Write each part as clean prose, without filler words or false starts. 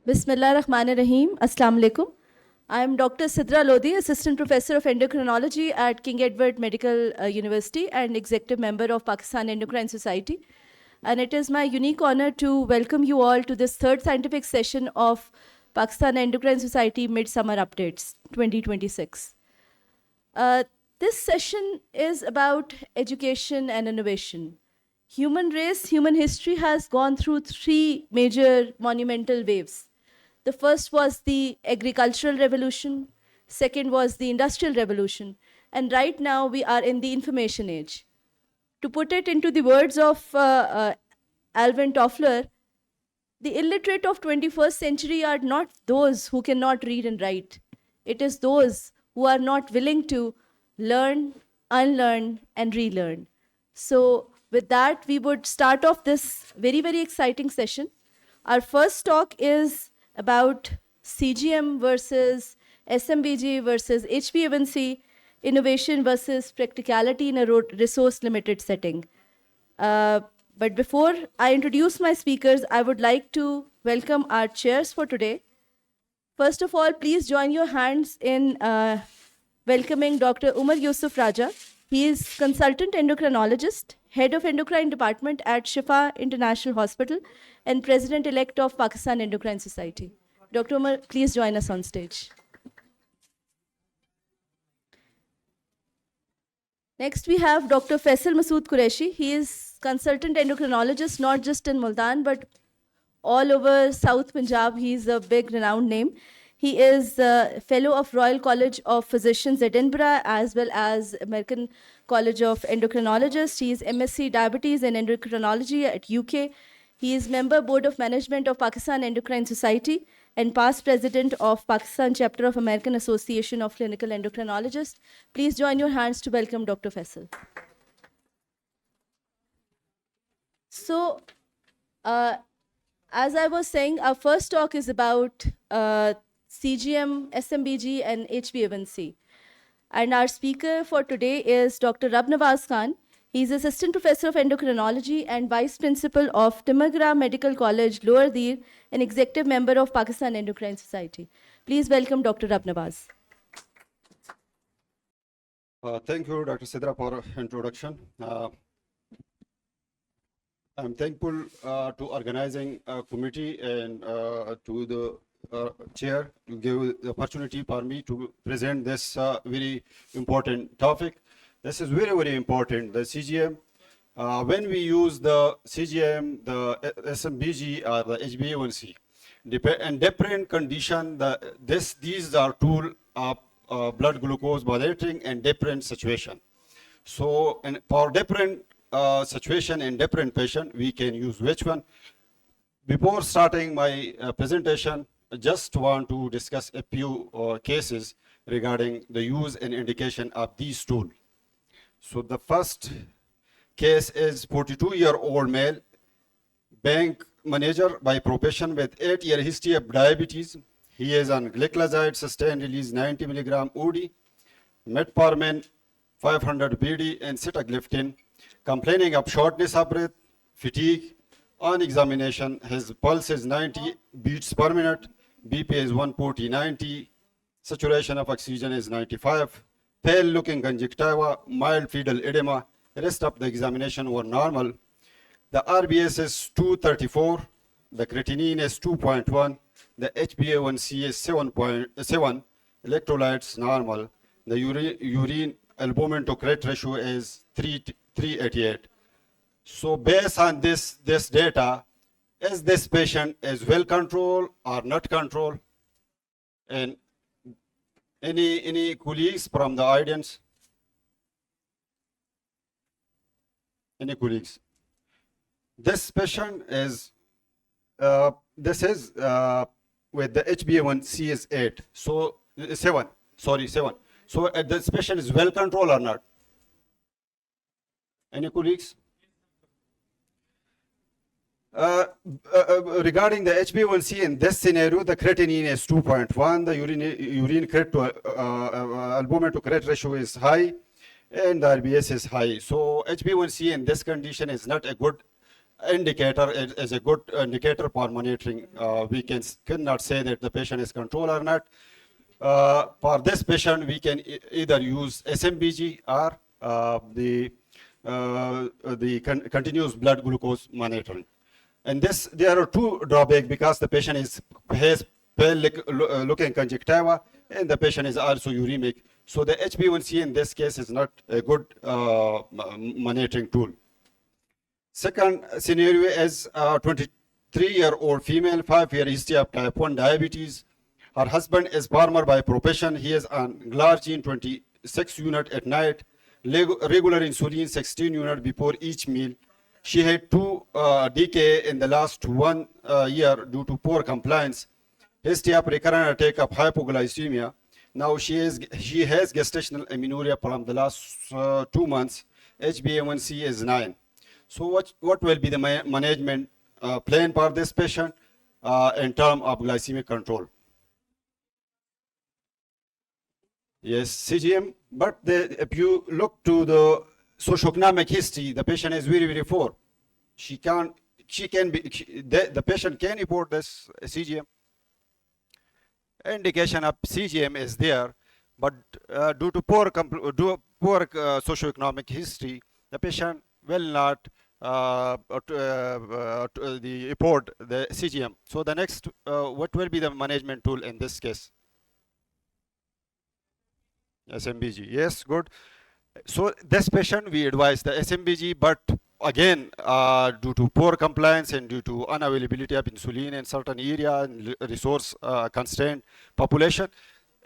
Bismillah Rahman Rahim. Assalamu alaikum. I am Dr. Sidra Lodi, Assistant Professor of Endocrinology at King Edward Medical University and Executive Member of Pakistan Endocrine Society. And it is my unique honor to welcome you all to this third scientific session of Pakistan Endocrine Society Midsummer Updates 2026. This session is about education and innovation. Human race, human history has gone through three major monumental waves. The first was the agricultural revolution, second was the industrial revolution, and right now we are in the information age. To put it into the words of Alvin Toffler, the illiterate of 21st century are not those who cannot read and write. It is those who are not willing to learn, unlearn, and relearn. So with that, we would start off this very, very exciting session. Our first talk is about CGM versus SMBG versus HbA1c, innovation versus practicality in a resource-limited setting. But before I introduce my speakers, I would like to welcome our chairs for today. First of all, please join your hands in welcoming Dr. Umar Yusuf Raja. He is consultant endocrinologist, head of endocrine department at Shifa International Hospital, and president-elect of Pakistan Endocrine Society. Dr. Umar, please join us on stage. Next, we have Dr. Faisal Masood Qureshi. He is consultant endocrinologist, not just in Multan, but all over South Punjab. He is a big renowned name. He is a fellow of Royal College of Physicians, Edinburgh, as well as American College of Endocrinologists. He is MSc Diabetes and Endocrinology at UK. He is member board of management of Pakistan Endocrine Society and past president of Pakistan chapter of American Association of Clinical Endocrinologists. Please join your hands to welcome Dr. Faisal. So, as I was saying, our first talk is about CGM, SMBG, and HbA1c. And our speaker for today is Dr. Rab Nawaz Khan. He's Assistant Professor of Endocrinology and Vice Principal of Timagra Medical College, Lower Dir, and Executive Member of Pakistan Endocrine Society. Please welcome Dr. Rab Nawaz. Thank you, Dr. Sidra, for introduction. I'm thankful to organizing committee and to the chair to give the opportunity for me to present this very important topic. This is very, very important. The CGM, when we use the CGM, the SMBG or the HbA1c, in different condition, these are tool of blood glucose monitoring in different situation. So, for different situation in different patient, we can use which one. Before starting my presentation, I just want to discuss a few cases regarding the use and indication of these tools. So the first case is 42-year-old male, bank manager by profession with 8-year history of diabetes. He is on gliclazide sustained release 90 milligram OD, metformin 500 BD, and sitagliptin, complaining of shortness of breath, fatigue. On examination, his pulse is 90 beats per minute, BP is 140/90, saturation of oxygen is 95, pale looking conjunctiva, mild fetal edema. The rest of the examination were normal. The RBS is 234, the creatinine is 2.1, the HbA1c is 7.7, electrolytes normal. The urine albumin to creat ratio is 388. So based on this data, is this patient is well controlled or not controlled? And any colleagues from the audience? Any colleagues? This patient is, with the HbA1c is 8, so 7, sorry, 7. So this patient is well controlled or not? Any colleagues? Regarding the HbA1c in this scenario, the creatinine is 2.1, the urine creat to albumin to creat ratio is high, and the RBS is high. So HbA1c in this condition is not a good indicator is a good indicator for monitoring. We cannot say that the patient is controlled or not. For this patient, we can either use SMBG or the continuous blood glucose monitoring. And this, there are two drawbacks because the patient has pale-looking conjunctiva and the patient is also uremic. So the HbA1c in this case is not a good monitoring tool. Second scenario is a 23-year-old female, 5-year history of type 1 diabetes. Her husband is farmer by profession. He is on glargine 26 unit at night, regular insulin 16 unit before each meal. She had 2 DKA in the last 1 year due to poor compliance. History of recurrent attack of hypoglycemia. Now she has gestational amenorrhea from the last 2 months. HbA1c is 9. So what will be the management plan for this patient in terms of glycemic control? Yes, CGM, but if you look to the socioeconomic history, the patient is very, very poor. The patient can report this CGM. Indication of CGM is there, but due to poor socioeconomic history, the patient will not report the CGM. So the next, what will be the management tool in this case? SMBG, yes, good. So this patient, we advise the SMBG, but again, due to poor compliance and due to unavailability of insulin in certain area and resource constrained population,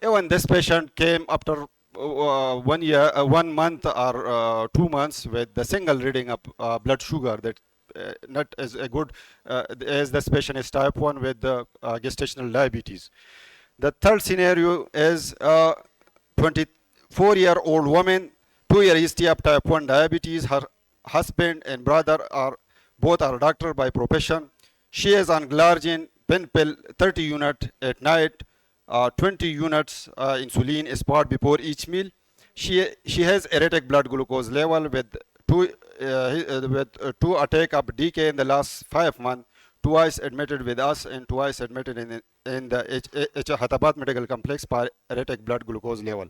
even this patient came after 1 year, 1 month or 2 months with the single reading of blood sugar that not as a good as this patient is type 1 with the gestational diabetes. The third scenario is 24-year-old woman, 2-year history of type 1 diabetes. Her husband and brother are both doctor by profession. She is on glargine pen pill 30 unit at night, 20 units insulin is poured before each meal. She has erratic blood glucose level with two attack of DK in the last 5 months. Twice admitted with us and twice admitted in the Hyderabad Medical Complex for erratic blood glucose level.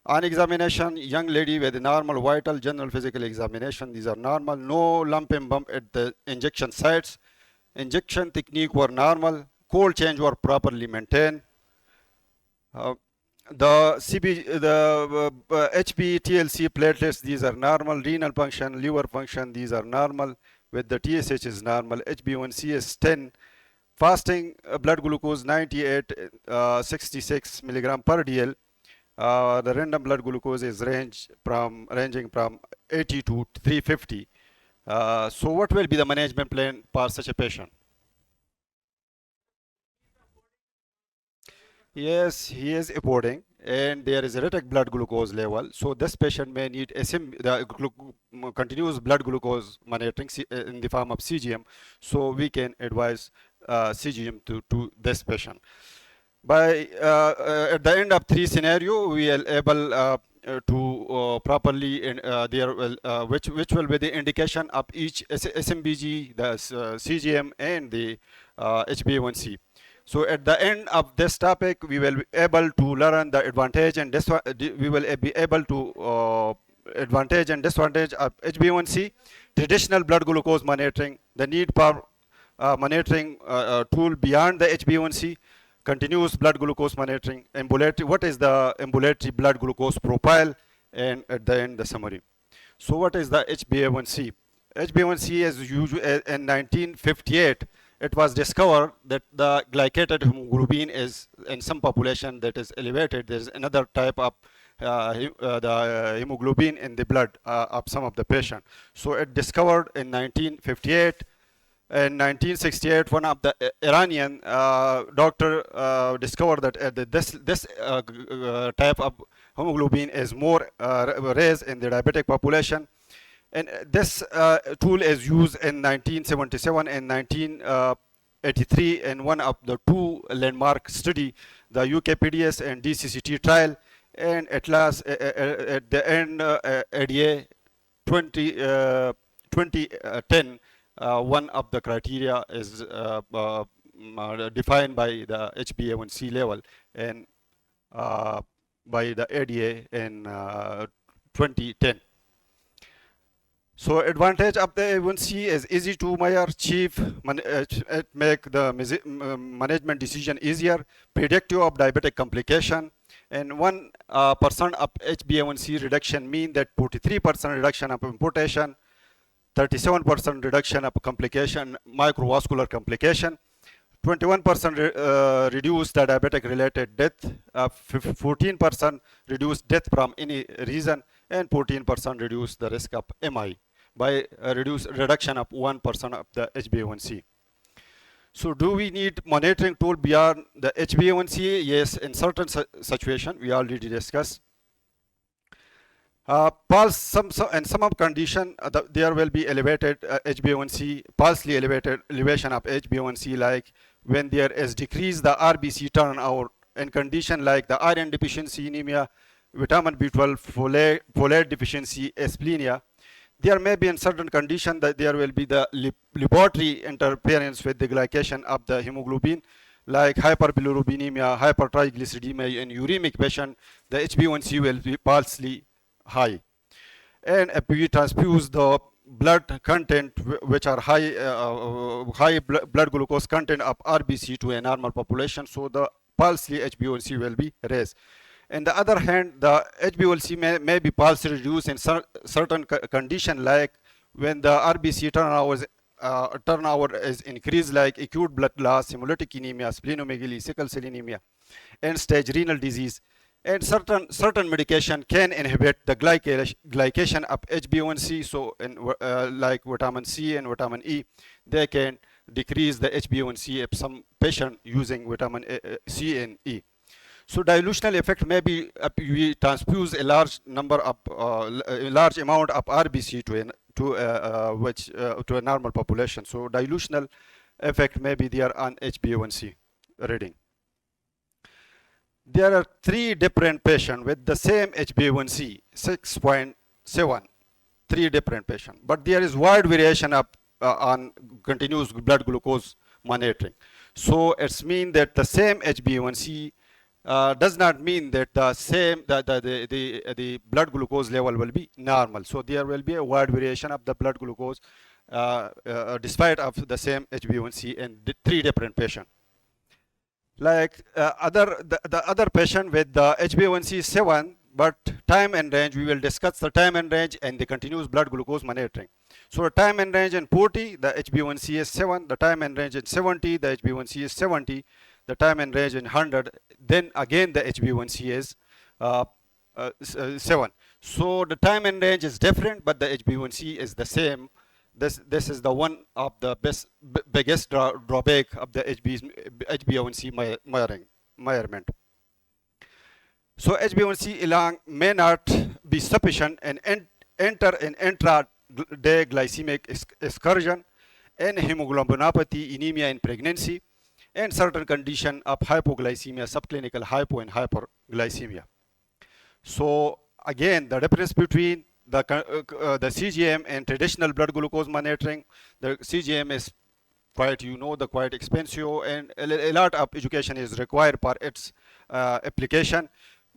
On examination, young lady with normal vital general physical examination. These are normal, no lump and bump at the injection sites. Injection technique were normal. Cold change were properly maintained. The HbTLC platelets, these are normal. Renal function, liver function, these are normal. With the TSH is normal. HbA1c is 10. Fasting blood glucose 98, 66 milligram per DL. The random blood glucose is ranging from 80 to 350. So what will be the management plan for such a patient? Yes, he is reporting and there is erratic blood glucose level. So this patient may need continuous blood glucose monitoring in the form of CGM. So we can advise CGM to this patient. By at the end of 3 scenario, we are able to properly which will be the indication of each SMBG, the CGM, and the HbA1c. So at the end of this topic, we will be able to learn the advantage and we will be able to advantage and disadvantage of HbA1c, traditional blood glucose monitoring, the need for monitoring tool beyond the HbA1c, continuous blood glucose monitoring, ambulatory, what is the ambulatory blood glucose profile, and at the end the summary. So what is the HbA1c? HbA1c is usually in 1958. It was discovered that the glycated hemoglobin is in some population that is elevated. There is another type of the hemoglobin in the blood of some of the patient. So it discovered in 1958. In 1968, one of the Iranian doctor discovered that this type of hemoglobin is more raised in the diabetic population. And this tool is used in 1977 and 1983 in one of the 2 landmark study, the UKPDS and DCCT trial, and at last at the end ADA 2010 one of the criteria is defined by the HbA1c level and by the ADA in 2010. So advantage of the A1C is easy to measure, it make the management decision easier, predictive of diabetic complication, and 1% of HbA1c reduction mean that 43% reduction of amputation, 37% reduction of complication, microvascular complication, 21% reduce the diabetic related death, 14% reduce death from any reason, and 14% reduce the risk of MI by reduction of 1% of the HbA1c. So do we need monitoring tool beyond the HbA1c? Yes, in certain situation we already discussed. Pulse, in some of condition, there will be elevated HbA1c, pulsely elevated elevation of HbA1c, like when there is decreased the RBC turnover in condition like the iron deficiency anemia, vitamin B12, folate deficiency, asplenia. There may be in certain condition that there will be the laboratory interference with the glycation of the hemoglobin, like hyperbilirubinemia, hypertriglyceridemia in uremic patient, the HbA1c will be pulsely high. And if we transfuse the blood content, which are high blood glucose content of RBC to a normal population, so the pulsely HbA1c will be raised. On the other hand, the HbA1c may be pulsely reduced in certain condition, like when the RBC turnover is increased, like acute blood loss, hemolytic anemia, splenomegaly, sickle cell anemia, end-stage renal disease. And certain medication can inhibit the glycation of HbA1c. So like vitamin C and vitamin E, they can decrease the HbA1c if some patient using vitamin C and E. So dilutional effect may be we transfuse a large number of a large amount of RBC to a normal population. So dilutional effect may be there on HbA1c reading. There are 3 different patients with the same HbA1c, 6.7, 3 different patients. But there is wide variation of, on continuous blood glucose monitoring. So it's mean that the same HbA1c does not mean that the blood glucose level will be normal. So there will be a wide variation of the blood glucose despite of the same HbA1c in 3 different patients. Like the other patient with the HbA1c 7, but time and range, we will discuss the time and range and the continuous blood glucose monitoring. So time and range in 40, the HbA1c is 7, the time and range in 70, the HbA1c is 70, the time and range in 100, then again the HbA1c is 7. So the time and range is different, but the HbA1c is the same. This is the one of the biggest drawback of the HbA1c measurement. So HbA1c alone may not be sufficient and enter an intra-day glycemic excursion and hemoglobinopathy, anemia in pregnancy, and certain condition of hypoglycemia, subclinical hypo and hyperglycemia. So again, the difference between the CGM and traditional blood glucose monitoring, the CGM is quite, quite expensive, and a lot of education is required for its application.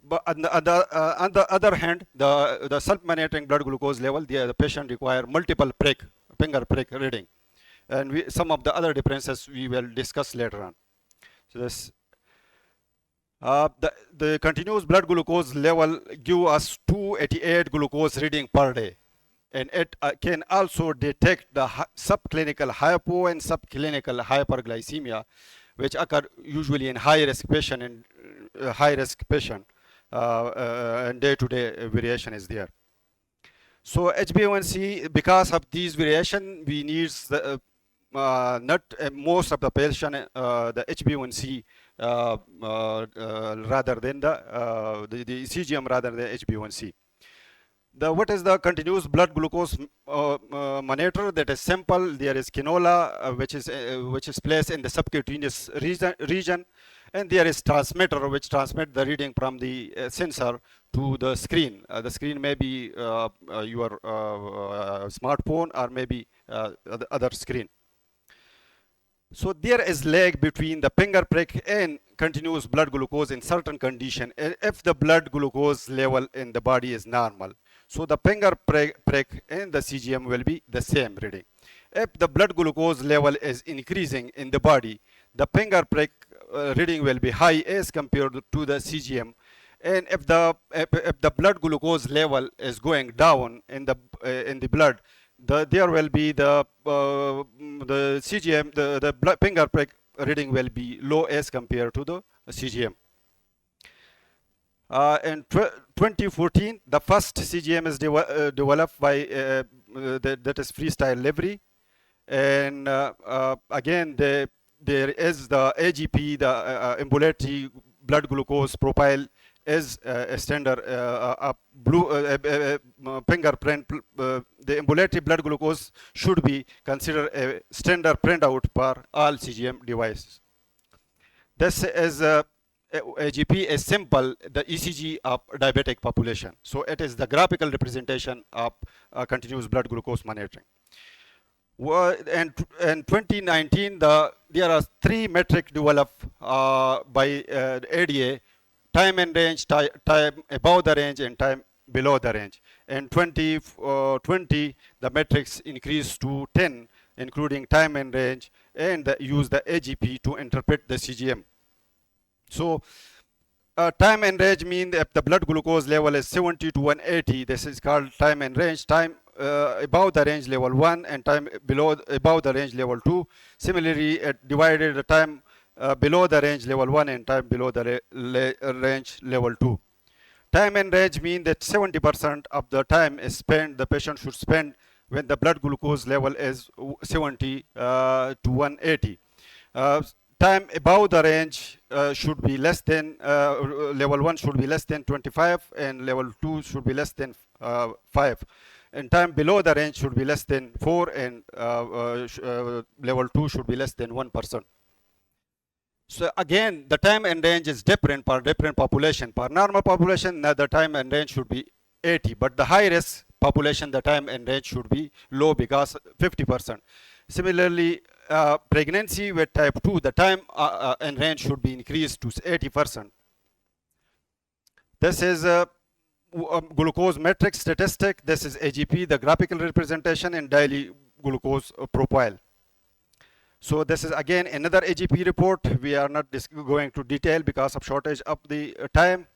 But on the other hand, the self-monitoring blood glucose level, the patient require multiple finger prick reading. And some of the other differences we will discuss later on. So this, the continuous blood glucose level give us 288 glucose reading per day. And it can also detect the subclinical hypo and subclinical hyperglycemia, which occur usually in high-risk patient and high-risk patient, and day-to-day variation is there. So HbA1c, because of these variation, we need the, not most of the patient the HbA1c rather than the CGM rather than HbA1c. What is the continuous blood glucose monitor? That is simple. There is cannula, which is placed in the subcutaneous region, and there is transmitter which transmit the reading from the sensor to the screen. The screen may be your smartphone or maybe other screen. So there is lag between the finger prick and continuous blood glucose in certain condition. If the blood glucose level in the body is normal, so the finger prick and the CGM will be the same reading. If the blood glucose level is increasing in the body, the finger prick reading will be high as compared to the CGM. And if the blood glucose level is going down in the blood, there will be the CGM, the blood finger prick reading will be low as compared to the CGM. In 2014, the first CGM is developed by that is Freestyle Livery, and again there is the AGP, the ambulatory blood glucose profile is a standard fingerprint. The ambulatory blood glucose should be considered a standard printout for all CGM devices. This is AGP is simple, the ECG of diabetic population. So it is the graphical representation of continuous blood glucose monitoring. And in 2019, there are three metrics developed by ADA: time and range, time above the range, and time below the range. In 2020, the metrics increased to 10, including time and range, and use the AGP to interpret the CGM. So time and range mean if the blood glucose level is 70 to 180, this is called time and range. Time above the range level 1 and time above the range level 2. Similarly, it divided the time below the range level 1 and time below the range level 2. Time and range mean that 70% of the time is spent, the patient should spend when the blood glucose level is 70 to 180. Time above the range should be less than, level 1 should be less than 25 and level 2 should be less than 5. And time below the range should be less than 4 and level 2 should be less than 1%. So again, the time and range is different for different population. For normal population, the time and range should be 80, but the high risk population, the time and range should be low because 50%. Similarly, pregnancy with type 2, the time and range should be increased to 80%. This is glucose metric statistic. This is AGP, the graphical representation, and daily glucose profile. So this is again another AGP report. We are not going to detail because of shortage of the time.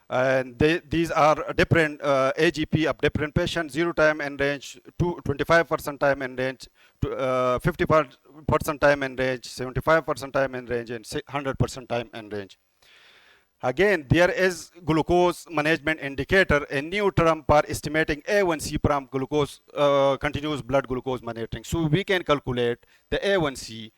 And these are different AGP of different patients: 0 time and range, 25% time and range, 50% time and range, 75% time and range, and 100% time and range. Again, there is glucose management indicator, a new term for estimating A1C from glucose, continuous blood glucose monitoring. So we can calculate the A1C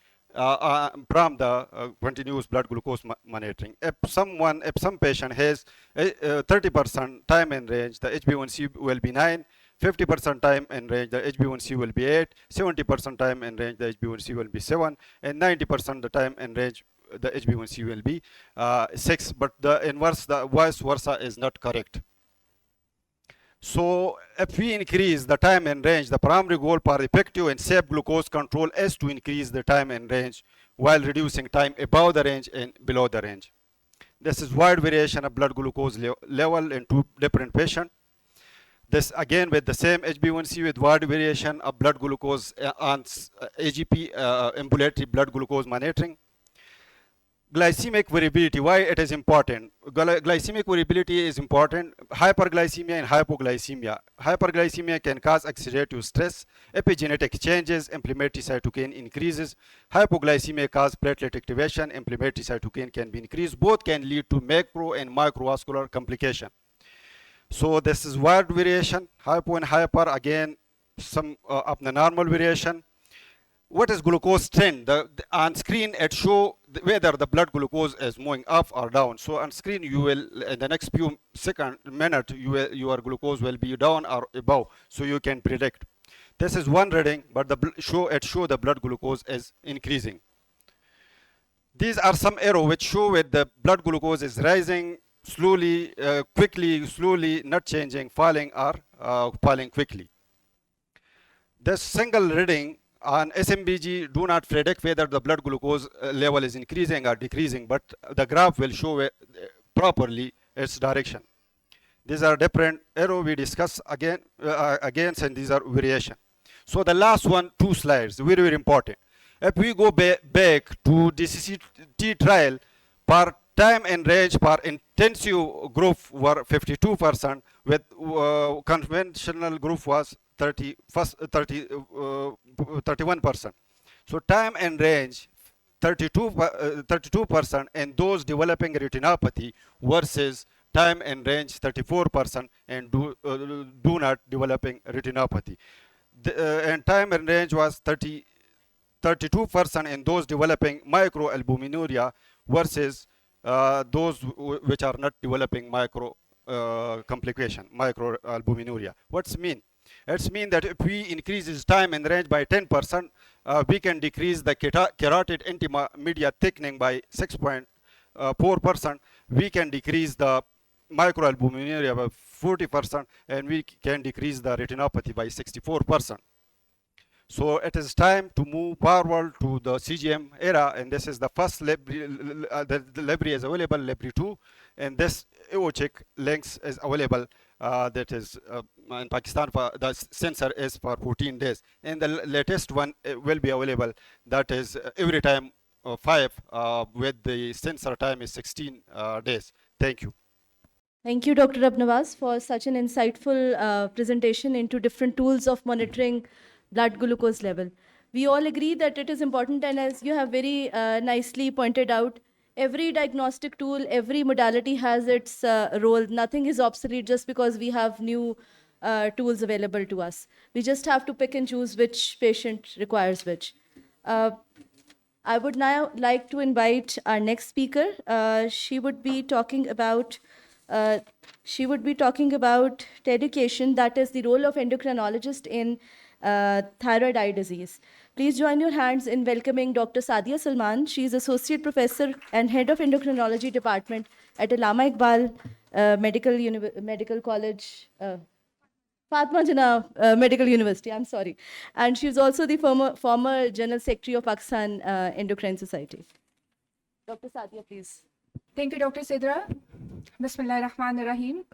from the continuous blood glucose monitoring. If some patient has 30% time and range, the HbA1c will be 9. 50% time and range, the HbA1c will be 8. 70% time and range, the HbA1c will be 7. And 90% the time and range, the HbA1c will be 6. But the inverse, the vice versa, is not correct. So if we increase the time and range, the primary goal for effective and safe glucose control is to increase the time and range while reducing time above the range and below the range. This is wide variation of blood glucose level in two different patients. This again with the same HbA1c with wide variation of blood glucose on AGP, ambulatory blood glucose monitoring. Glycemic variability, why it is important? Glycemic variability is important. Hyperglycemia and hypoglycemia. Hyperglycemia can cause oxidative stress, epigenetic changes, inflammatory cytokine increases. Hypoglycemia cause platelet activation, inflammatory cytokine can be increased. Both can lead to macro and microvascular complication. So this is wide variation. Hypo and hyper, again, some of the normal variation. what is glucose trend? On screen it show whether the blood glucose is moving up or down. So on screen you will, in the next few minute, your glucose will be down or above, so you can predict. This is one reading, but it show the blood glucose is increasing. These are some arrow which show where the blood glucose is rising slowly, quickly, slowly, not changing, falling, or falling quickly. This single reading on SMBG do not predict whether the blood glucose level is increasing or decreasing, but the graph will show properly its direction. These are different arrow we discuss against, and these are variation. So the last one, 2 slides, very, very important. If we go back to DCCT trial, per time and range per intensive group were 52%, with conventional group was 31%. So time and range 32%, and those developing retinopathy versus time and range 34%, and do not developing retinopathy. And time and range was 32% in those developing microalbuminuria versus those which are not developing microalbuminuria. What's mean? It's mean that if we increase its time and range by 10%, we can decrease the carotid intermedia thickening by 6.4%. We can decrease the microalbuminuria by 40%, and we can decrease the retinopathy by 64%. So it is time to move forward to the CGM era, and this is the first the library is available, library 2, and this EOCheck links is available. That is in Pakistan, the sensor is for 14 days, and the latest one will be available. That is every time 5 with the sensor time is 16 days. Thank you. Thank you, Dr. Abnawaz, for such an insightful presentation into different tools of monitoring blood glucose level. We all agree that it is important, and as you have very nicely pointed out, every diagnostic tool, every modality has its role. Nothing is obsolete just because we have new tools available to us. We just have to pick and choose which patient requires which. I would now like to invite our next speaker. She would be talking about education, that is the role of endocrinologist in thyroid eye disease. Please join your hands in welcoming Dr. Sadia Salman. She is Associate Professor and Head of Endocrinology Department at Allama Iqbal Medical College, Fatma Jinnah Medical University, I'm sorry. And she is also the former General Secretary of Pakistan Endocrine Society. Dr. Sadia, please. Thank you, Dr. Sidra. Bismillahirrahmanirrahim.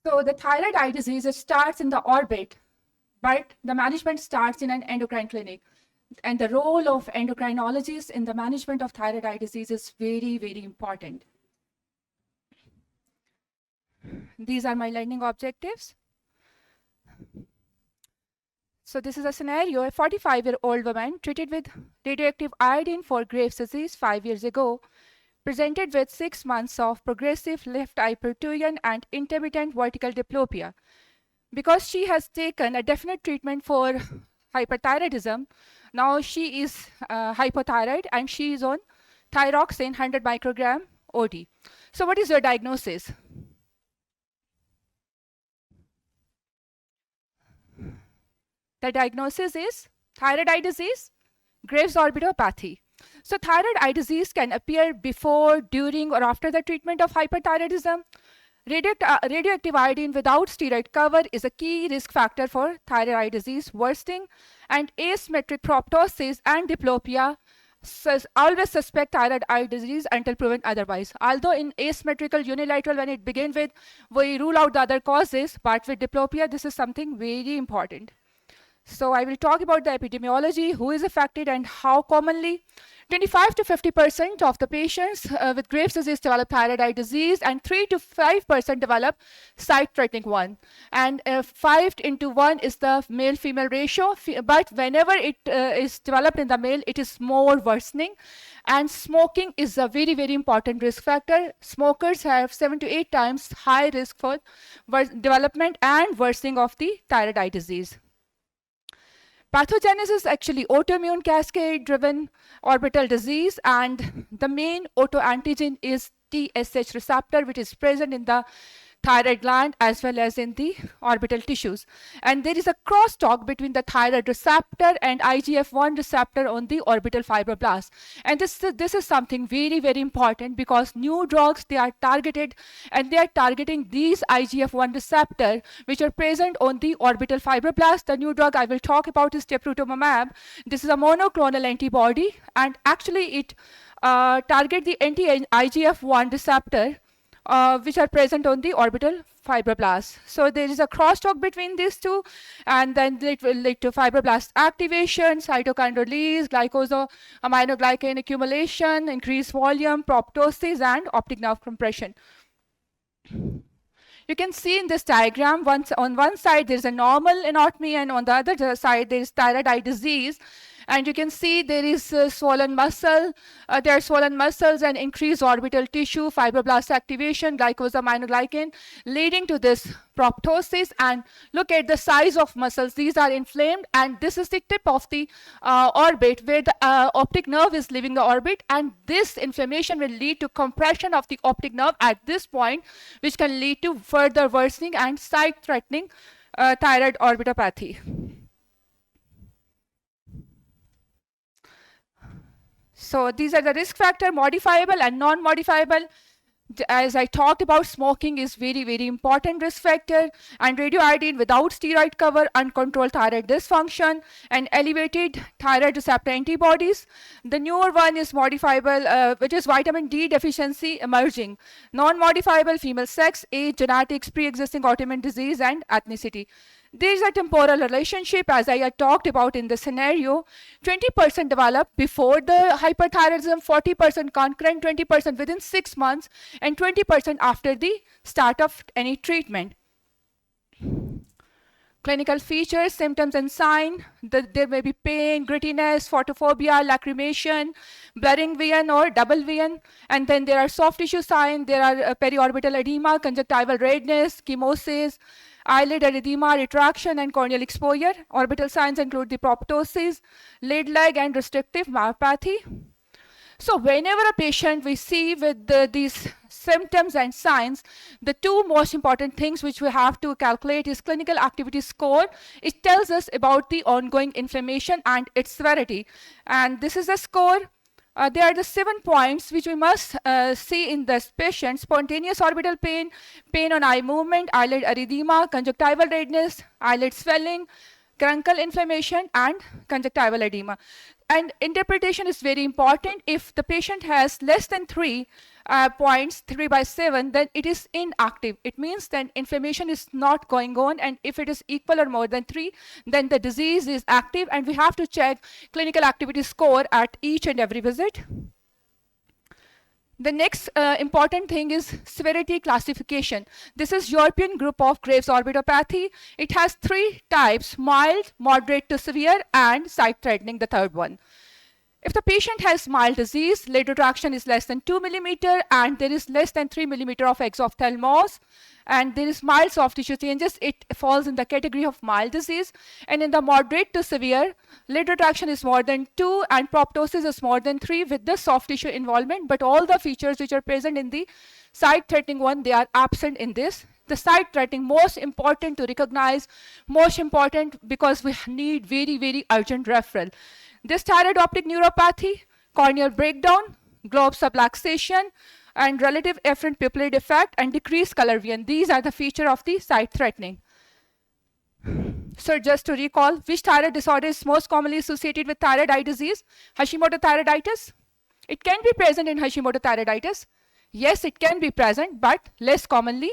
So the thyroid eye disease, it starts in the orbit, but the management starts in an endocrine clinic. And the role of endocrinologists in the management of thyroid eye disease is very, very important. These are my learning objectives. So this is a scenario: a 45-year-old woman treated with radioactive iodine for Graves' disease 5 years ago, presented with 6 months of progressive left eye protrusion and intermittent vertical diplopia. Because she has taken a definite treatment for hyperthyroidism, now she is hypothyroid and she is on thyroxine 100 microgram OD. So what is your diagnosis? The diagnosis is thyroid eye disease, Graves' orbitopathy. So thyroid eye disease can appear before, during, or after the treatment of hyperthyroidism. Radioactive iodine without steroid cover is a key risk factor for thyroid eye disease worsening, and asymmetric proptosis and diplopia always suspect thyroid eye disease until proven otherwise. Although in asymmetrical unilateral, when it begins with, we rule out the other causes, but with diplopia, this is something very important. So I will talk about the epidemiology, who is affected and how commonly. 25 to 50% of the patients with Graves' disease develop thyroid eye disease, and 3 to 5% develop sight-threatening one. And 5 into 1 is the male-female ratio, but whenever it is developed in the male, it is more worsening. And smoking is a very, very important risk factor. Smokers have 7 to 8 times high risk for development and worsening of the thyroid eye disease. Pathogenesis is actually autoimmune cascade driven orbital disease, and the main autoantigen is TSH receptor, which is present in the thyroid gland as well as in the orbital tissues. And there is a crosstalk between the thyroid receptor and IGF-1 receptor on the orbital fibroblast. And this is something very, very important, because new drugs, they are targeted, and they are targeting these IGF-1 receptor which are present on the orbital fibroblast. The new drug I will talk about is teprotumumab. This is a monoclonal antibody, and actually it target the anti-IGF-1 receptor which are present on the orbital fibroblast. So there is a crosstalk between these two, and then it will lead to fibroblast activation, cytokine release, glycosaminoglycan accumulation, increased volume, proptosis, and optic nerve compression. You can see in this diagram, on one side there is a normal anatomy, and on the other side there is thyroid eye disease. And you can see there is swollen muscle, there are swollen muscles and increased orbital tissue, fibroblast activation, glycosaminoglycan, leading to this proptosis. And look at the size of muscles. These are inflamed, and this is the tip of the orbit where the optic nerve is leaving the orbit. And this inflammation will lead to compression of the optic nerve at this point, which can lead to further worsening and sight-threatening thyroid orbitopathy. So these are the risk factor, modifiable and non-modifiable. As I talked about, smoking is very, very important risk factor, and radioiodine without steroid cover, uncontrolled thyroid dysfunction, and elevated thyroid receptor antibodies. The newer one is modifiable, which is vitamin D deficiency emerging. Non-modifiable, female sex, age, genetics, pre-existing autoimmune disease, and ethnicity. There is a temporal relationship, as I had talked about in the scenario. 20% develop before the hyperthyroidism, 40% concurrent, 20% within 6 months, and 20% after the start of any treatment. Clinical features, symptoms and sign. There may be pain, grittiness, photophobia, lacrimation, blurring vision or double vision. And then there are soft tissue signs. There are periorbital edema, conjunctival redness, chemosis, eyelid erythema, retraction, and corneal exposure. Orbital signs include the proptosis, lid lag, and restrictive myopathy. So whenever a patient we see with these symptoms and signs, the two most important things which we have to calculate is clinical activity score. It tells us about the ongoing inflammation and its severity. And this is a score. There are the 7 points which we must see in this patient: spontaneous orbital pain, pain on eye movement, eyelid erythema, conjunctival redness, eyelid swelling, truncal inflammation, and conjunctival edema. And interpretation is very important. If the patient has less than 3 points, 3 by 7, then it is inactive. It means that inflammation is not going on, and if it is equal or more than 3, then the disease is active, and we have to check clinical activity score at each and every visit. The next important thing is severity classification. This is European group of Graves orbitopathy. It has 3 types: mild, moderate to severe, and sight-threatening, the third one. If the patient has mild disease, lid retraction is less than 2 millimeter, and there is less than 3 millimeter of exophthalmos, and there is mild soft tissue changes, it falls in the category of mild disease. And in the moderate to severe, lid retraction is more than 2 and proptosis is more than 3 with the soft tissue involvement, but all the features which are present in the sight-threatening one, they are absent in this. The sight-threatening, most important to recognize, most important because we need very, very urgent referral. This thyroid optic neuropathy, corneal breakdown, globe subluxation, and relative efferent pupillary defect, and decreased color vision. These are the feature of the sight-threatening. So just to recall, which thyroid disorder is most commonly associated with thyroid eye disease? Hashimoto thyroiditis. It can be present in Hashimoto thyroiditis. Yes, it can be present, but less commonly,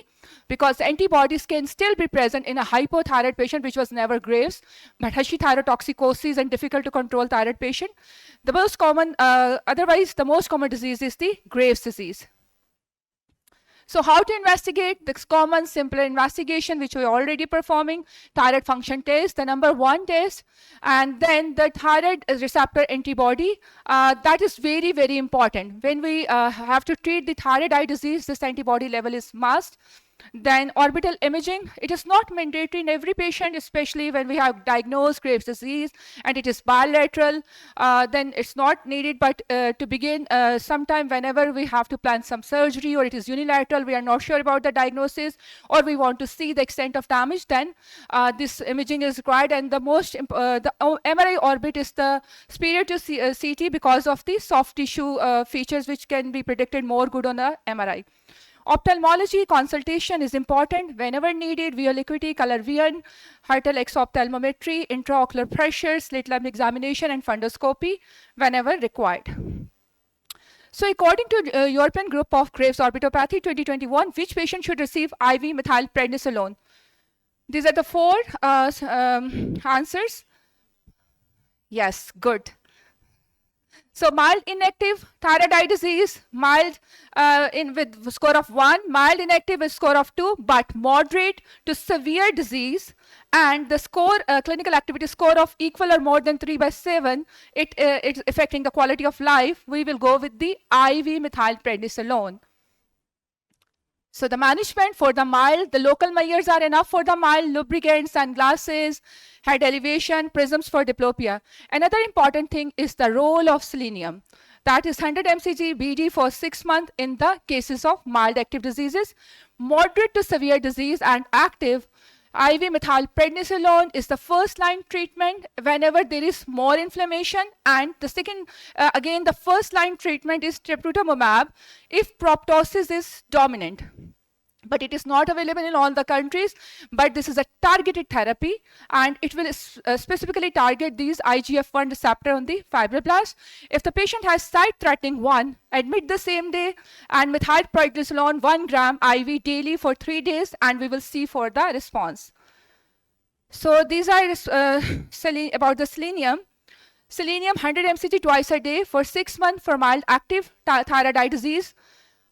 because antibodies can still be present in a hypothyroid patient, which was never Graves, but hashithyrotoxicosis and difficult to control thyroid patient. The most common, otherwise, the most common disease is the Graves disease. So how to investigate? This common, simpler investigation, which we're already performing: thyroid function test, the number 1 test, and then the thyroid receptor antibody. That is very, very important. When we have to treat the thyroid eye disease, this antibody level is must. Then orbital imaging, it is not mandatory in every patient, especially when we have diagnosed Graves' disease and it is bilateral, then it's not needed, but to begin, sometime whenever we have to plan some surgery or it is unilateral, we are not sure about the diagnosis or we want to see the extent of damage, then this imaging is required. And the MRI orbit is the superior to CT because of the soft tissue features which can be predicted more good on a MRI. Ophthalmology consultation is important whenever needed. Via acuity, color vision, Hertel exophthalmometry, intraocular pressure, slit lamp examination, and fundoscopy whenever required. So according to European Group of Graves' Orbitopathy 2021, which patient should receive IV methylprednisolone? These are the four answers. Yes, good. So mild inactive thyroid eye disease, mild with score of 1, mild inactive with score of 2, but moderate to severe disease, and the score, clinical activity score of equal or more than 3/7, it's affecting the quality of life, we will go with the IV methylprednisolone. So the management for the mild, the local measures are enough for the mild: lubricants, sunglasses, head elevation, prisms for diplopia. Another important thing is the role of selenium. That is 100 mcg BD for 6 months in the cases of mild active diseases. Moderate to severe disease and active, IV methylprednisolone is the first line treatment whenever there is more inflammation, and the second, again, the first line treatment is teprotumumab if proptosis is dominant. But it is not available in all the countries, but this is a targeted therapy and it will specifically target these IGF-1 receptor on the fibroblast. If the patient has site-threatening one, admit the same day and methylprednisolone 1 gram IV daily for 3 days, and we will see for the response. So these are about the selenium. Selenium 100 mcg twice a day for 6 months for mild active thyroid eye disease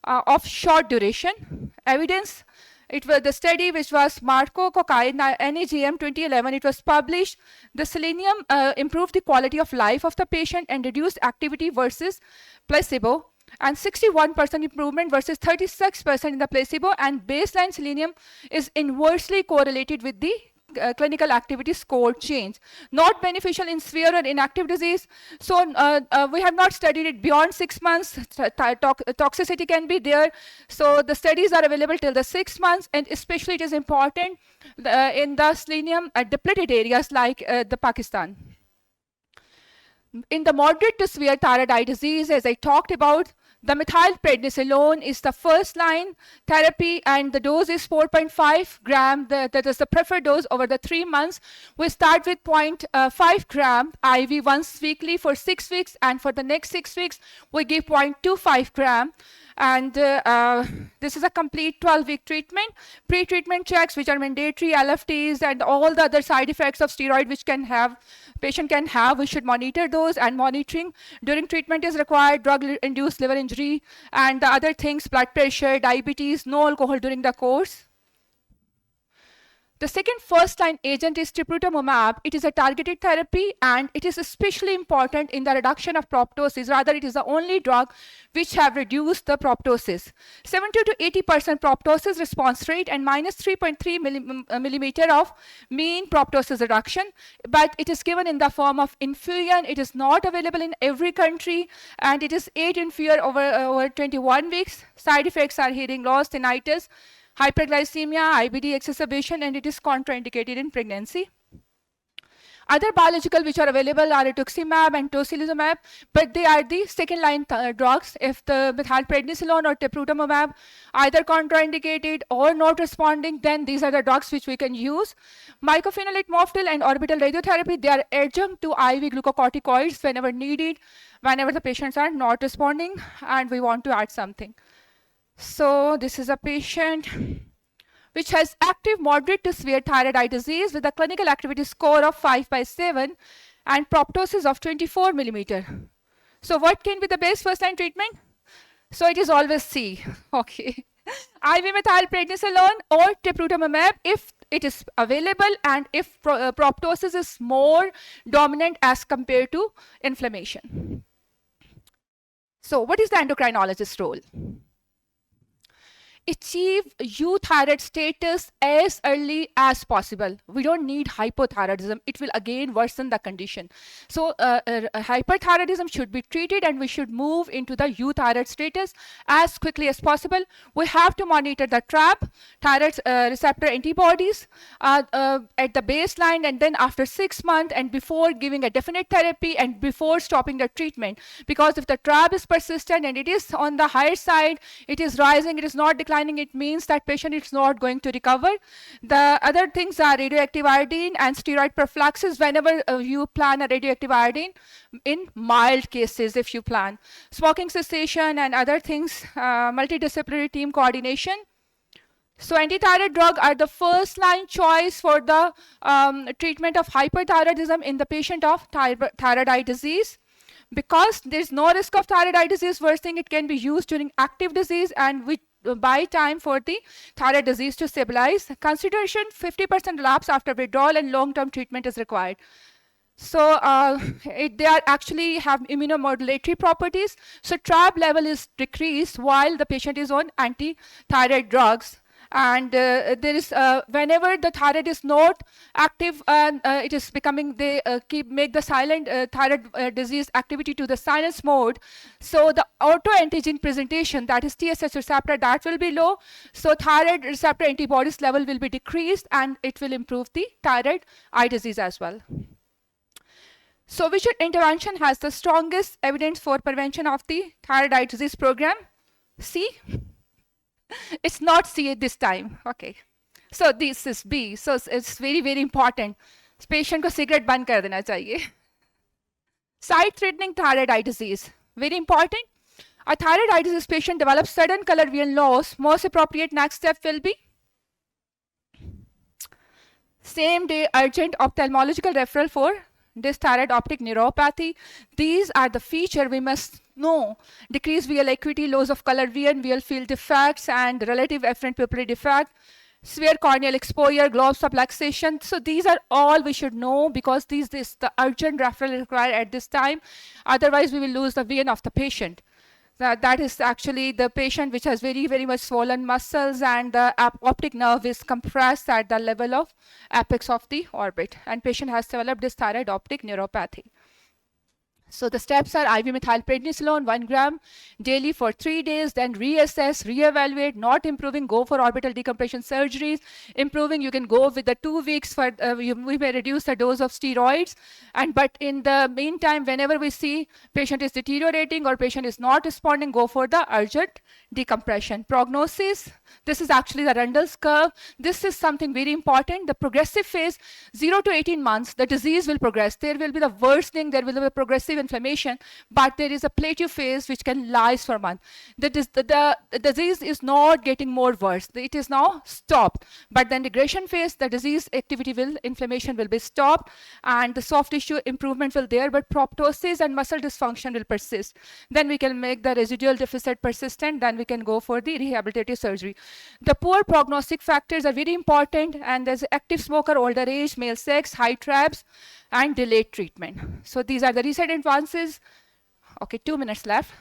of short duration. Evidence, it was the study which was Marco Kokai, NEJM 2011, it was published. The selenium improved the quality of life of the patient and reduced activity versus placebo, and 61% improvement versus 36% in the placebo, and baseline selenium is inversely correlated with the clinical activity score change. Not beneficial in severe or inactive disease. So we have not studied it beyond 6 months. Toxicity can be there. So the studies are available till the 6 months, and especially it is important in the selenium depleted areas like the Pakistan. In the moderate to severe thyroid eye disease, as I talked about, the methylprednisolone is the first line therapy, and the dose is 4.5 gram. That is the preferred dose over the 3 months. We start with 0.5 gram IV once weekly for 6 weeks, and for the next 6 weeks, we give 0.25 gram. And this is a complete 12-week treatment. Pre-treatment checks, which are mandatory, LFTs, and all the other side effects of steroid which patient can have, we should monitor those, and monitoring during treatment is required. Drug-induced liver injury and the other things, blood pressure, diabetes, no alcohol during the course. The second first-line agent is teprotumumab. It is a targeted therapy, and it is especially important in the reduction of proptosis. Rather, it is the only drug which have reduced the proptosis. 70 to 80% proptosis response rate and minus 3.3 millimeter of mean proptosis reduction. But it is given in the form of infusion. It is not available in every country, and it is 8 infusion over 21 weeks. Side effects are hearing loss, tinnitus, hyperglycemia, IBD exacerbation, and it is contraindicated in pregnancy. Other biological which are available are rituximab and tocilizumab, but they are the second-line drugs. If the methylprednisolone or teprotumumab either contraindicated or not responding, then these are the drugs which we can use. Mycophenolate mofetil and orbital radiotherapy, they are adjunct to IV glucocorticoids whenever needed, whenever the patients are not responding and we want to add something. So this is a patient which has active moderate to severe thyroid eye disease with a clinical activity score of 5/7 and proptosis of 24 millimeter. So what can be the best first-line treatment? So it is always C. Okay. IV methylprednisolone or teprotumumab if it is available and if proptosis is more dominant as compared to inflammation. So what is the endocrinologist's role? achieve euthyroid status as early as possible. We don't need hypothyroidism. It will again worsen the condition. So hyperthyroidism should be treated and we should move into the euthyroid status as quickly as possible. We have to monitor the TRAB, thyroid receptor antibodies at the baseline, and then after 6 months and before giving a definite therapy and before stopping the treatment. Because if the TRAB is persistent and it is on the higher side, it is rising, it is not declining, it means that patient is not going to recover. The other things are radioactive iodine and steroid prophylaxis whenever you plan a radioactive iodine, in mild cases if you plan. Smoking cessation and other things, multidisciplinary team coordination. So antithyroid drugs are the first line choice for the treatment of hyperthyroidism in the patient of thyroid eye disease. Because there's no risk of thyroid eye disease worsening, it can be used during active disease and we buy time for the thyroid disease to stabilize. Consideration 50% relapse after withdrawal and long-term treatment is required. So they are actually have immunomodulatory properties. So TRAB level is decreased while the patient is on anti-thyroid drugs. And there is whenever the thyroid is not active and it is becoming, they make the silent thyroid disease activity to the silence mode. So the autoantigen presentation, that is TSH receptor, that will be low. So thyroid receptor antibodies level will be decreased and it will improve the thyroid eye disease as well. So which intervention has the strongest evidence for prevention of the thyroid eye disease program? C. It's not C this time. Okay. So this is B. So it's very, very important. Patient को cigarette बंद कर देना चाहिए. Sight-threatening thyroid eye disease. Very important. A thyroid eye disease patient develops sudden color vision loss. Most appropriate next step will be same day urgent ophthalmological referral for dysthyroid optic neuropathy. These are the feature we must know. Decreased visual acuity, loss of color vision, visual field defects, and relative afferent pupillary defect, severe corneal exposure, globe subluxation. So these are all we should know because this the urgent referral required at this time. Otherwise, we will lose the vision of the patient. That is actually the patient which has very, very much swollen muscles and the optic nerve is compressed at the level of apex of the orbit. And patient has developed this thyroid optic neuropathy. So the steps are IV methylprednisolone 1 gram daily for 3 days, then reassess, reevaluate, not improving, go for orbital decompression surgeries. Improving, you can go with the 2 weeks for, we may reduce the dose of steroids. But in the meantime, whenever we see patient is deteriorating or patient is not responding, go for the urgent decompression. Prognosis, this is actually the Rundle's curve. This is something very important. The progressive phase, 0 to 18 months, the disease will progress. There will be the worsening, there will be the progressive inflammation, but there is a plateau phase which can last for a month. The disease is not getting more worse. It is now stopped. But then regression phase, the disease activity inflammation will be stopped and the soft tissue improvement will there, but proptosis and muscle dysfunction will persist. Then we can make the residual deficit persistent, then we can go for the rehabilitative surgery. The poor prognostic factors are very important, and there's active smoker, older age, male sex, high TRABs, and delayed treatment. So these are the recent advances. Okay, 2 minutes left.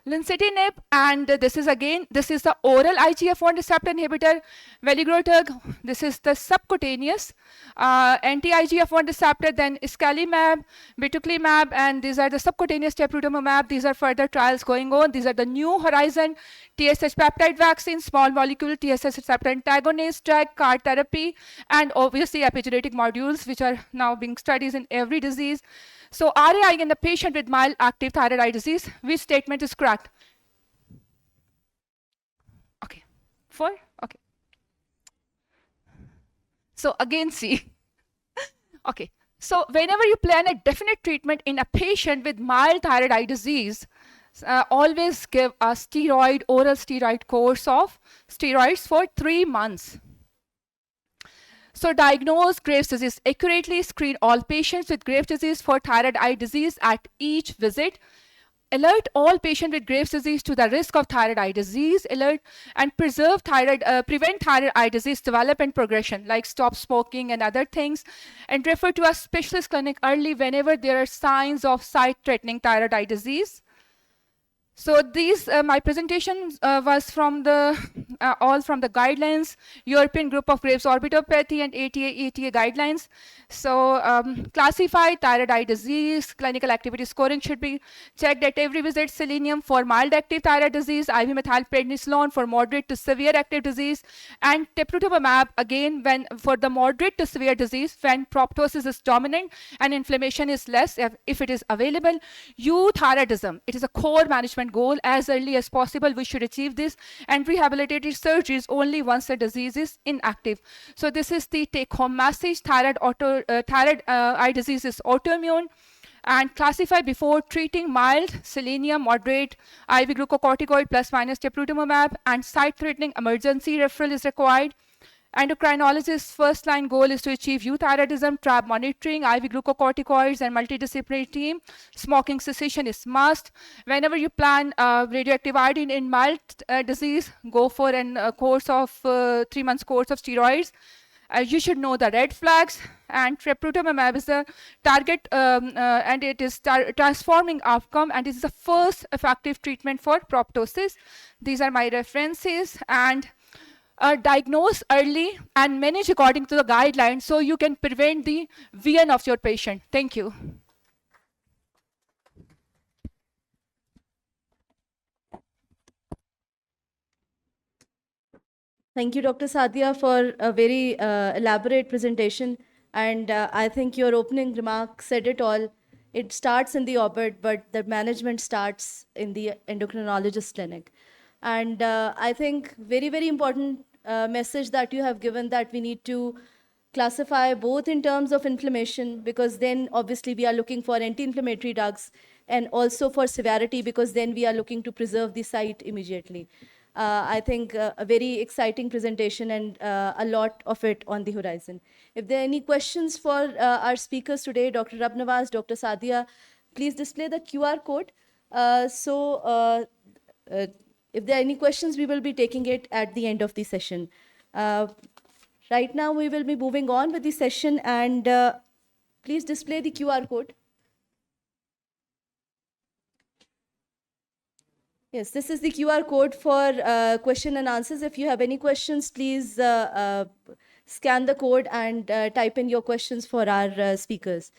Lincitinib, and this is the oral IGF-1 receptor inhibitor. Veligrotug, this is the subcutaneous anti-IGF-1 receptor. Then iscalimab, batoclimab, and these are the subcutaneous teprotumumab. These are further trials going on. These are the new horizon TSH peptide vaccine, small molecule TSH receptor antagonist, drug, CAR therapy, and obviously epigenetic modules, which are now being studied in every disease. So RAI in the patient with mild active thyroid eye disease, which statement is correct? Okay, 4, okay. So again, C. Okay, so whenever you plan a definite treatment in a patient with mild thyroid eye disease, always give a oral steroid course of steroids for 3 months. So diagnose Graves' disease accurately, screen all patients with Graves' disease for thyroid eye disease at each visit. Alert all patients with Graves' disease to the risk of thyroid eye disease. Alert and prevent thyroid eye disease development progression, like stop smoking and other things. And refer to a specialist clinic early whenever there are signs of sight-threatening thyroid eye disease. So these, my presentation was from the, all from the guidelines, European Group of Graves Orbitopathy and ATA guidelines. So classify thyroid eye disease, clinical activity scoring should be checked at every visit, selenium for mild active thyroid disease, IV methylprednisolone for moderate to severe active disease, and teprotumumab again when for the moderate to severe disease when proptosis is dominant and inflammation is less if it is available. Euthyroidism, it is a core management goal. As early as possible we should achieve this, and rehabilitative surgeries only once the disease is inactive. So this is the take home message. Thyroid eye disease is autoimmune, and classify before treating mild, selenium, moderate, IV glucocorticoid plus minus teprotumumab, and site-threatening emergency referral is required. Endocrinologist's first line goal is to achieve euthyroidism, TRAB monitoring, IV glucocorticoids, and multidisciplinary team. Smoking cessation is must. Whenever you plan radioactive iodine in mild disease, go for a course of 3 months course of steroids. You should know the red flags, and teprotumumab is a target and it is transforming outcome, and it is the first effective treatment for proptosis. These are my references, and diagnose early and manage according to the guidelines so you can prevent the VN of your patient. Thank you. Thank you, Dr. Sadia, for a very elaborate presentation. And I think your opening remark said it all. It starts in the orbit, but the management starts in the endocrinologist clinic. And I think very, very important message that you have given, that we need to classify both in terms of inflammation, because then obviously we are looking for anti-inflammatory drugs, and also for severity, because then we are looking to preserve the site immediately. I think a very exciting presentation, and a lot of it on the horizon. If there are any questions for our speakers today, Dr. Rabnawaz, Dr. Sadia, please display the QR code. If there are any questions, we will be taking it at the end of the session. Right now, we will be moving on with the session, and please display the QR code. Yes, this is the QR code for question and answers. If you have any questions, please scan the code and type in your questions for our speakers.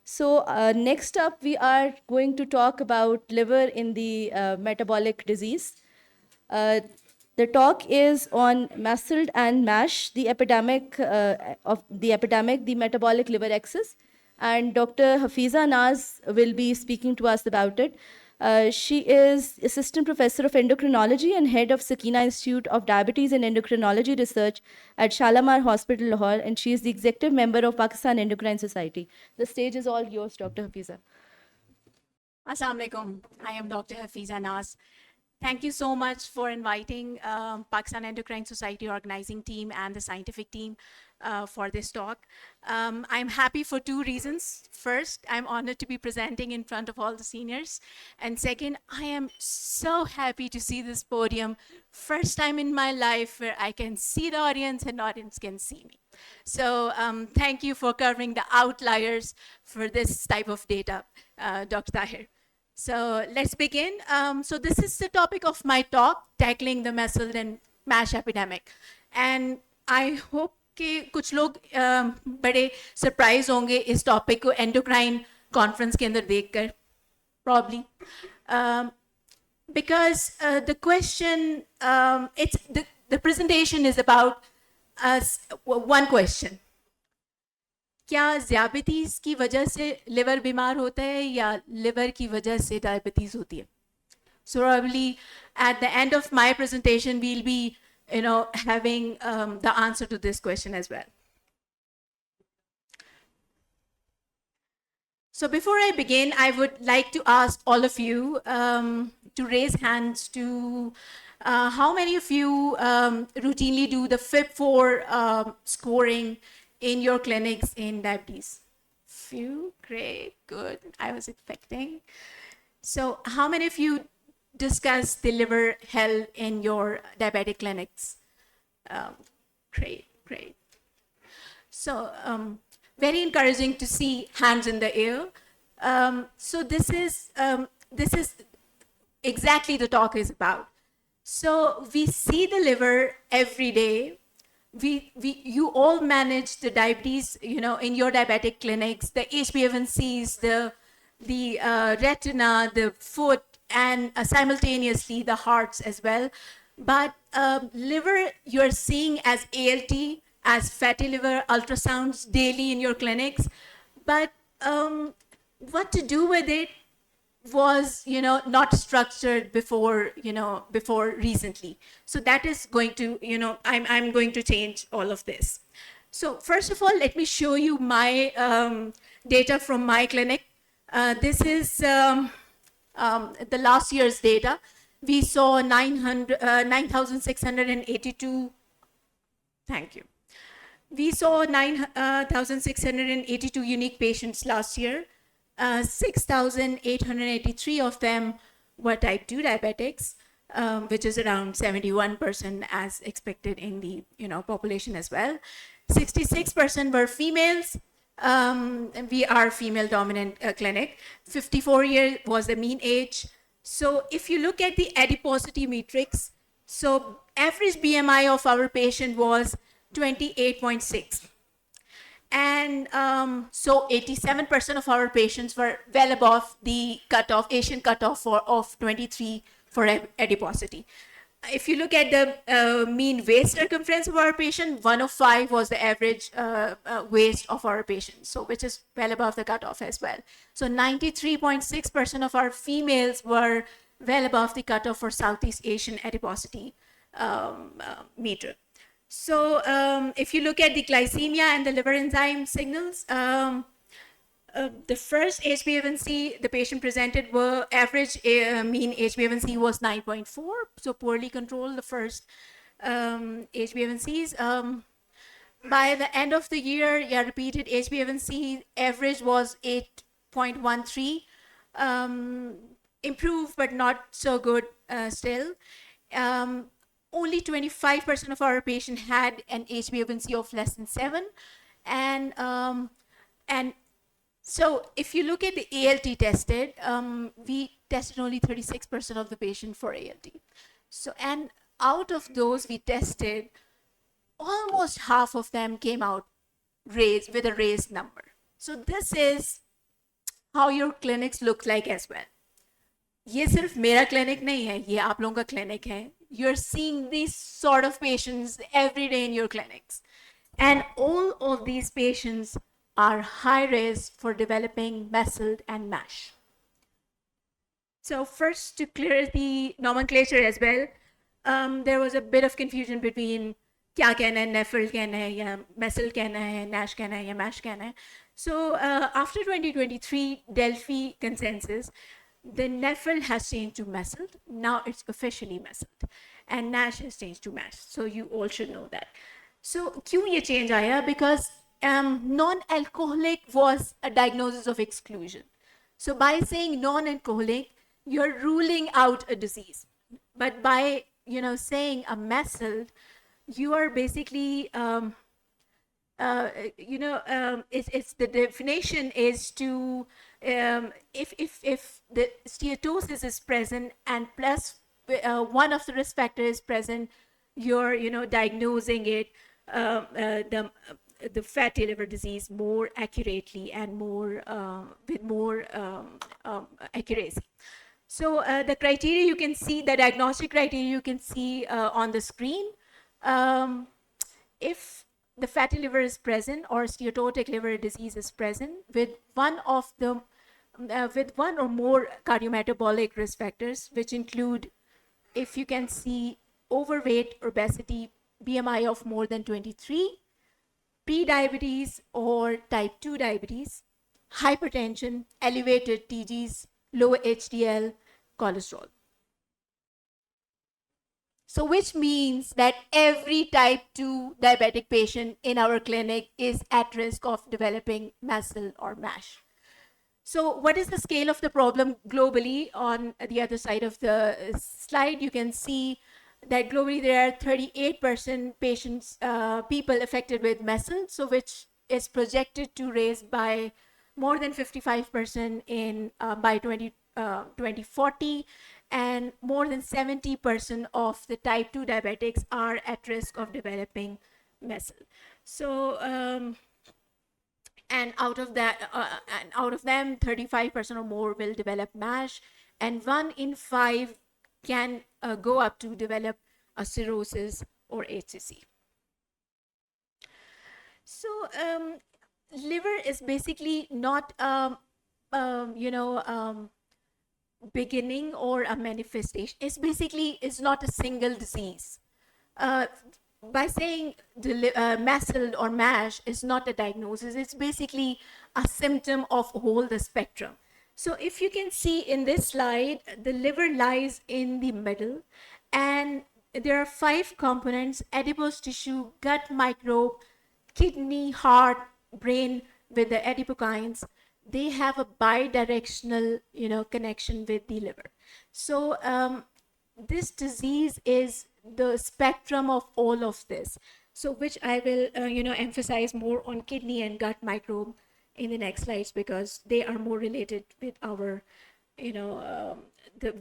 So next up, we are going to talk about liver in the metabolic disease. The talk is on MASLD and MASH, the epidemic, the metabolic liver excess. And Dr. Hafiza Naz will be speaking to us about it. She is Assistant Professor of Endocrinology and Head of Sakina Institute of Diabetes and Endocrinology Research at Shalamar Hospital, Lahore, and she is the Executive Member of Pakistan Endocrine Society. The stage is all yours, Dr. Hafiza. Assalamu alaikum. I am Dr. Hafiza Naz. Thank you so much for inviting Pakistan Endocrine Society organizing team and the scientific team for this talk. I'm happy for two reasons. First, I'm honored to be presenting in front of all the seniors. And second, I am so happy to see this podium. First time in my life where I can see the audience and the audience can see me. So thank you for covering the outliers for this type of data, Dr. Tahir. So let's begin. So this is the topic of my talk, tackling the MASLD and MASH epidemic. And I hope कि कुछ लोग बड़े surprise होंगे इस topic को endocrine conference के अंदर देखकर, probably. Because the question, the presentation is about one question. क्या ज़ियाबतीस की वजह से लिवर बीमार होता है या लिवर की वजह से डायबिटीज़ होती है? So probably at the end of my presentation, we'll be, having the answer to this question as well. So before I begin, I would like to ask all of you to raise hands to how many of you routinely do the FIB-4 scoring in your clinics in diabetes? Few, great, good. I was expecting. So how many of you discuss the liver health in your diabetic clinics? Great, great. So very encouraging to see hands in the air. So this is exactly the talk is about. So we see the liver every day. You all manage the diabetes, in your diabetic clinics, the HbA1cs, the retina, the foot, and simultaneously the hearts as well. But liver, you're seeing as ALT, as fatty liver ultrasounds daily in your clinics. But what to do with it was not structured before recently. So that is going to I'm going to change all of this. So first of all, let me show you my data from my clinic. This is the last year's data. We saw 9,682. Thank you. We saw 9,682 unique patients last year. 6,883 of them were type 2 diabetics, which is around 71% as expected in the population as well. 66% were females. We are female dominant clinic. 54 years was the mean age. So if you look at the adiposity matrix, so average BMI of our patient was 28.6. And so 87% of our patients were well above the cutoff, Asian cutoff of 23 for adiposity. If you look at the mean waist circumference of our patient, 105 was the average waist of our patient, so which is well above the cutoff as well. So 93.6% of our females were well above the cutoff for Southeast Asian adiposity meter. So if you look at the glycemia and the liver enzyme signals, the first HbA1c the patient presented were average mean HbA1c was 9.4, so poorly controlled the first HbA1cs. By the end of the year, repeated HbA1c average was 8.13, improved but not so good still. Only 25% of our patients had an HbA1c of less than 7, and so if you look at the ALT tested, we tested only 36% of the patient for ALT. So, and out of those we tested, almost half of them came out raised with a raised number. So this is how your clinics look like as well. ये सिर्फ मेरा clinic नहीं है, ये आप लोगों का clinic है. You're seeing these sort of patients every day in your clinics. And all of these patients are high risk for developing MESILT and MASH. So first, to clear the nomenclature as well, there was a bit of confusion between क्या कहना है, NAFLD कहना है या MESILT कहना है, NASH कहना है या MASH कहना है. So after 2023 Delphi consensus, the NAFLD has changed to MESILT. Now it's officially MESILT. And NASH has changed to MASH. So you all should know that. So क्यों ये change आया? Because non-alcoholic was a diagnosis of exclusion. So by saying non-alcoholic, you're ruling out a disease. But by saying a MESILT, you are basically it's the definition is to if the steatosis is present and plus one of the risk factors is present, you're diagnosing it the fatty liver disease more accurately and more with more accuracy. So the criteria you can see, the diagnostic criteria you can see on the screen. If the fatty liver is present or steatotic liver disease is present with one or more cardiometabolic risk factors, which include, if you can see, overweight, obesity, BMI of more than 23, pre-diabetes or type 2 diabetes, hypertension, elevated TGs, low HDL, cholesterol. So which means that every type 2 diabetic patient in our clinic is at risk of developing MESILT or MASH. So what is the scale of the problem globally? On the other side of the slide, you can see that globally there are 38% patients, people affected with MESILT, so which is projected to raise by more than 55% in by 2040, and more than 70% of the type 2 diabetics are at risk of developing MESL. So, and out of them, 35% or more will develop MASH, and 1 in 5 can go up to develop a cirrhosis or HCC. So, liver is basically not beginning or a manifestation. It's not a single disease. By saying MESL or MASH is not a diagnosis, it's basically a symptom of whole the spectrum. So if you can see in this slide, the liver lies in the middle, and there are 5 components: adipose tissue, gut microbe, kidney, heart, brain with the adipokines. They have a bidirectional, connection with the liver. So this disease is the spectrum of all of this. So which I will, emphasize more on kidney and gut microbe in the next slides, because they are more related with our, the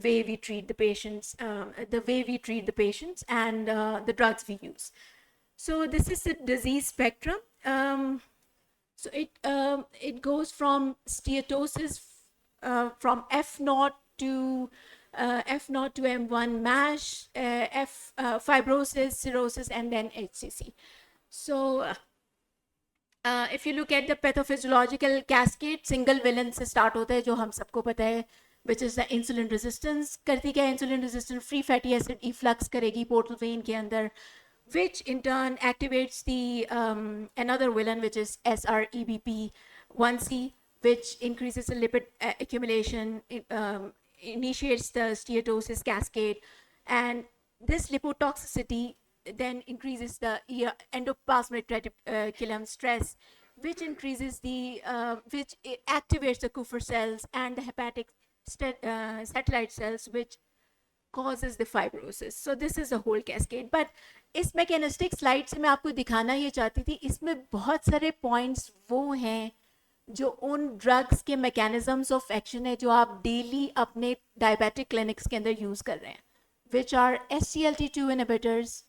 way we treat the patients, and the drugs we use. So this is the disease spectrum. So it goes from steatosis, from F0 to M1 MASH, fibrosis, cirrhosis, and then HCC. So if you look at the pathophysiological cascade, single villain से start होता है, जो हम सबको पता है, which is the insulin resistance. करती क्या insulin resistant free fatty acid efflux करेगी portal vein के अंदर, which in turn activates the another villain, which is SREBP1C, which increases the lipid accumulation, initiates the steatosis cascade, and this lipotoxicity then increases the endoplasmic reticulum stress, which increases the which activates the Kupffer cells and the hepatic satellite cells, which causes the fibrosis. So this is a whole cascade. But इस mechanistic slide से मैं आपको दिखाना ये चाहती थी, इसमें बहुत सारे points वो हैं जो उन drugs के mechanisms of action है जो आप daily अपने diabetic clinics के अंदर use कर रहे हैं, which are SGLT2 inhibitors,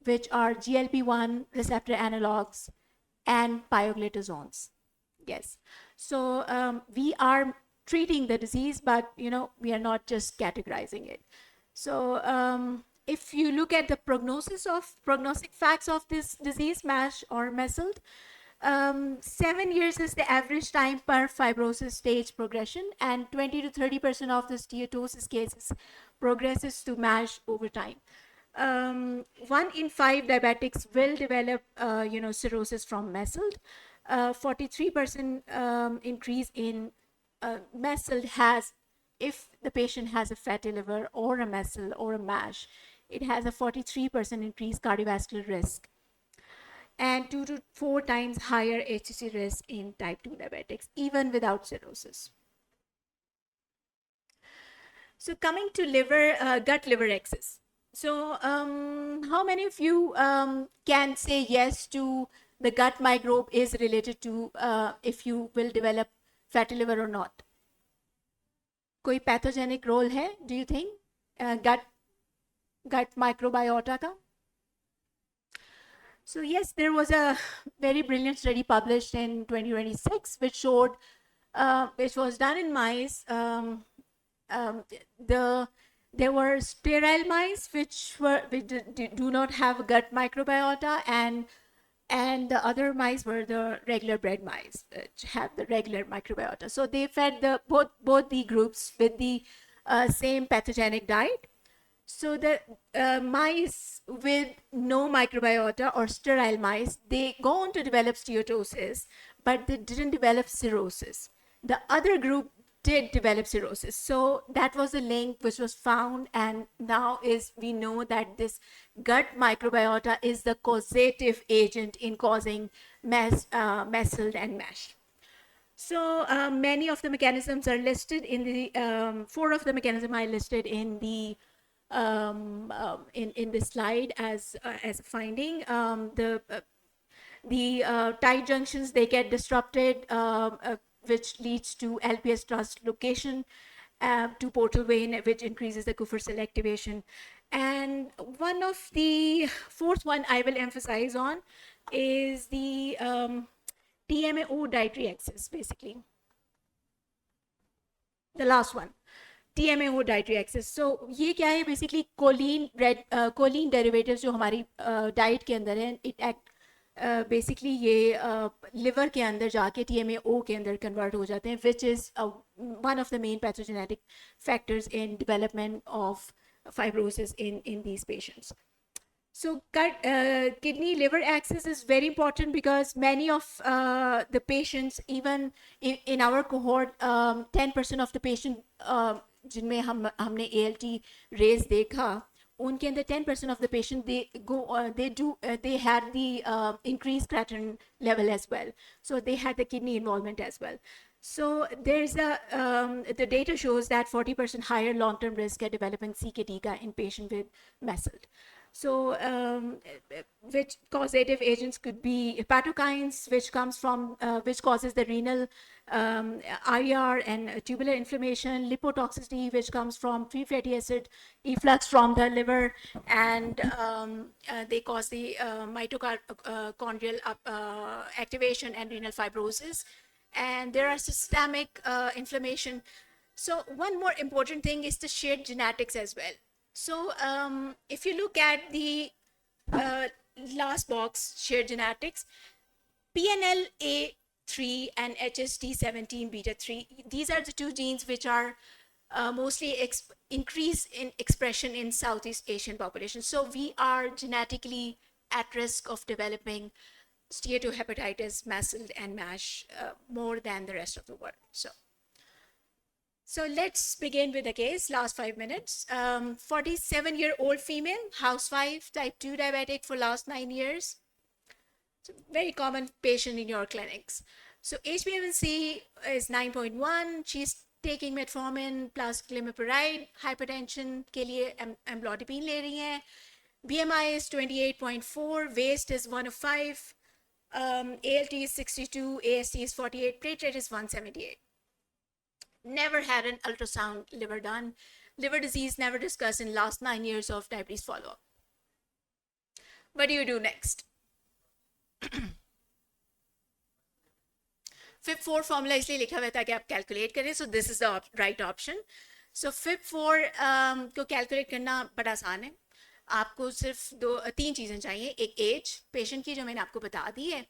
which are GLP-1 receptor analogs, and pioglitazones. Yes. So we are treating the disease, but we are not just categorizing it. So if you look at the prognostic facts of this disease, MASH or MESLD, 7 years is the average time per fibrosis stage progression, and 20 to 30% of the steatosis cases progresses to MASH over time. 1 in 5 diabetics will develop, cirrhosis from MESLD. 43% increase in MESLD has, if the patient has a fatty liver or a MESL or a MASH, it has a 43% increased cardiovascular risk and 2 to 4 times higher HCC risk in type 2 diabetics, even without cirrhosis. So coming to gut-liver axis. So how many of you can say yes to the gut microbe is related to if you will develop fatty liver or not? कोई pathogenic role है, do you think, gut microbiota का? So yes, there was a very brilliant study published in 2026 which showed, which was done in mice. There were sterile mice which do not have gut microbiota, and the other mice were the regular bred mice which have the regular microbiota. So they fed both the groups with the same pathogenic diet. So the mice with no microbiota or sterile mice, they go on to develop steatosis, but they didn't develop cirrhosis. The other group did develop cirrhosis. So that was a link which was found, and now we know that this gut microbiota is the causative agent in causing MESLD and MASH. So many of the mechanisms are listed in the 4 of the mechanisms are listed in the in this slide as a finding. The tight junctions, they get disrupted, which leads to LPS translocation, to portal vein, which increases the Kupffer cell activation. And one of the fourth one I will emphasize on is the TMAO dietary excess, basically. The last one, TMAO dietary excess. So ये क्या है? Basically choline derivatives जो हमारी diet के अंदर हैं, it act basically ये liver के अंदर जाके TMAO के अंदर कन्वर्ट हो जाते हैं, which is one of the main pathogenetic factors in development of fibrosis in these patients. So kidney liver axis is very important because many of the patients, even in our cohort, 10% of the patient जिनमें हमने ALT raise देखा, उनके अंदर 10% of the patient they had the increased creatinine level as well, so they had the kidney involvement as well. So there's the data shows that 40% higher long-term risk at developing CKD in patient with MESLT. So which causative agents could be hepatokines, which comes from which causes the renal IR and tubular inflammation, lipotoxicity, which comes from free fatty acid efflux from the liver, and they cause the mitochondrial activation and renal fibrosis, and there are systemic inflammation. So one more important thing is the shared genetics as well. So if you look at the last box, shared genetics, PNLA3 and HSD17 beta 3, these are the two genes which are mostly increase in expression in Southeast Asian population. So we are genetically at risk of developing steatohepatitis, MESLT, and MASH more than the rest of the world. So let's begin with the case, last 5 minutes. 47-year-old female, housewife, type 2 diabetic for last 9 years. So very common patient in your clinics. So HbA1c is 9.1. She's taking metformin plus glimepiride. Hypertension के लिए amlodipine ले रही हैं. BMI is 28.4. Waist is 105. ALT is 62. AST is 48. Platelet is 178. Never had an ultrasound liver done. Liver disease never discussed in last 9 years of diabetes follow-up. What do you do next? FIB4 formula इसलिए लिखा हुआ था कि आप calculate करें. So this is the right option. So FIB4 को calculate करना बड़ा आसान है. आपको सिर्फ तीन चीज़ें चाहिए. एक एज पेशेंट की जो मैंने आपको बता दी है.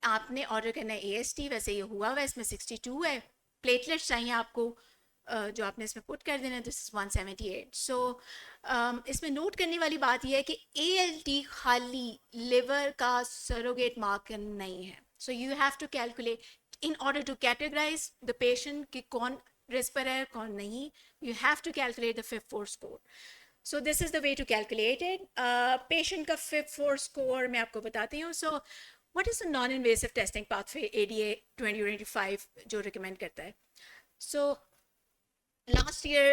आपने ऑर्डर करना है AST, वैसे ये हुआ हुआ है, इसमें 62 है. प्लेटलेट्स चाहिए आपको जो आपने इसमें पुट कर देना, दिस इज 178. सो इसमें नोट करने वाली बात यह है कि ALT खाली लिवर का सरोगेट मार्कर नहीं है. So you have to calculate in order to categorise the patient कि कौन रिस्क पर है कौन नहीं. You have to calculate the FIB4 score. So this is the way to calculate it. Patient का FIB4 score मैं आपको बताती हूँ. So what is the non-invasive testing pathway ADA 2025 जो recommend करता है? So last year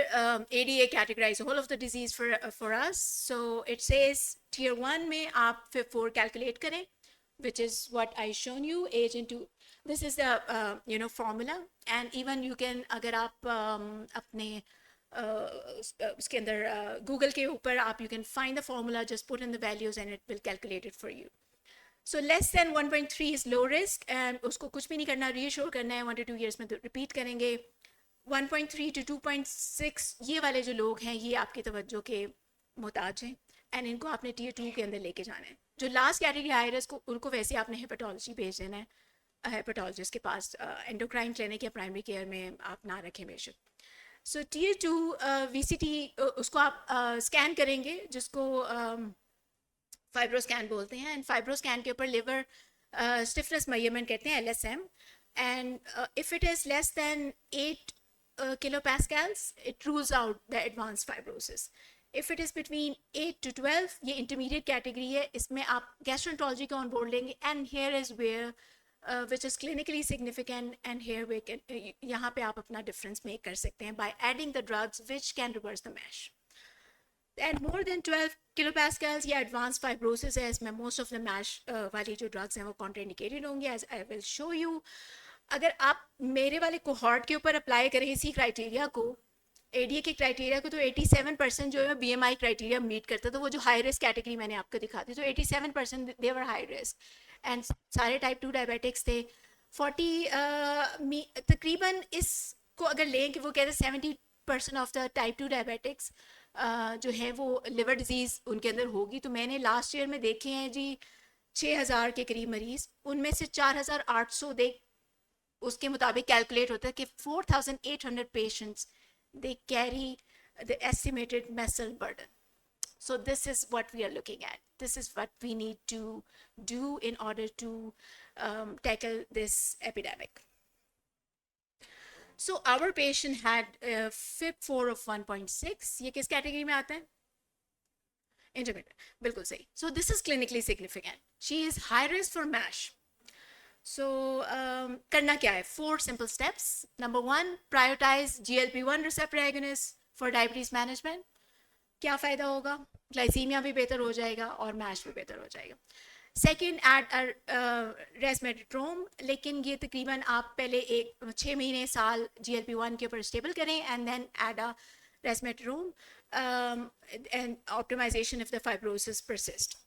ADA categorized all of the disease for us. So it says tier 1 में आप FIB4 calculate करें, which is what I shown you. Age into this is the formula, and even you can अगर आप अपने उसके अंदर Google के ऊपर आप you can find the formula, just put in the values and it will calculate it for you. So less than 1.3 is low risk, and उसको कुछ भी नहीं करना, रीअश्योर करना है. 1 to 2 years में तो रिपीट करेंगे. 1.3 to 2.6 ये वाले जो लोग हैं ये आपकी तवज्जो के मोहताज हैं, एंड इनको आपने tier 2 के अंदर लेके जाना है. जो लास्ट कैटेगरी हाई रिस्क उनको वैसे आपने हेपेटोलॉजी भेज देना है, हेपेटोलॉजिस्ट के पास. एंडोक्राइन क्लिनिक या प्राइमरी केयर में आप ना रखें बेशक. सो tier 2 VCT उसको आप स्कैन करेंगे, जिसको फाइब्रोस्कैन बोलते हैं, एंड फाइब्रोस्कैन के ऊपर लिवर स्टिफनेस मेजरमेंट कहते हैं, LSM, and if it is less than 8 kilopascals it rules out the advanced fibrosis. If it is between 8 to 12 ये intermediate category है, इसमें आप gastroenterology को on board लेंगे, and here is where which is clinically significant, and here we can यहाँ पे आप अपना difference make कर सकते हैं by adding the drugs which can reverse the MASH. And more than 12 kilopascals ये advanced fibrosis है, इसमें most of the MASH वाली जो drugs हैं वो contraindicated होंगे, as I will show you. अगर आप मेरे वाले कोहॉर्ट के ऊपर अप्लाई करें इसी क्राइटेरिया को, एडीए के क्राइटेरिया को, तो 87% जो है बीएमआई क्राइटेरिया मीट करता है। तो वो जो हाई रिस्क कैटेगरी मैंने आपको दिखा दी, तो 87% दे वर हाई रिस्क, एंड सारे टाइप 2 डायबिटिक्स थे। 40 तकरीबन इसको अगर लें कि वो कहते हैं 70% ऑफ द टाइप 2 डायबिटिक्स जो है वो लिवर डिजीज़ उनके अंदर होगी। तो मैंने लास्ट ईयर में देखे हैं जी 6000 के करीब मरीज, उनमें से 4800 देख उसके मुताबिक कैलकुलेट होता है कि 4800 patients they carry the estimated muscle burden. So this is what we are looking at. This is what we need to do in order to tackle this epidemic. So our patient had FIB4 of 1.6. ये किस category में आता है? Intermediate. बिल्कुल सही. So this is clinically significant. She is high risk for MASH. So करना क्या है? 4 simple steps. Number 1, prioritize GLP-1 receptor agonist for diabetes management. क्या फ़ायदा होगा? ग्लाइसीमिया भी बेहतर हो जाएगा और मैश भी बेहतर हो जाएगा. सेकेंड, एड रेसमेट्रोम, लेकिन ये तकरीबन आप पहले 6 महीने साल GLP-1 के ऊपर स्टेबल करें and then add a resmetirom and optimisation if the fibrosis persist.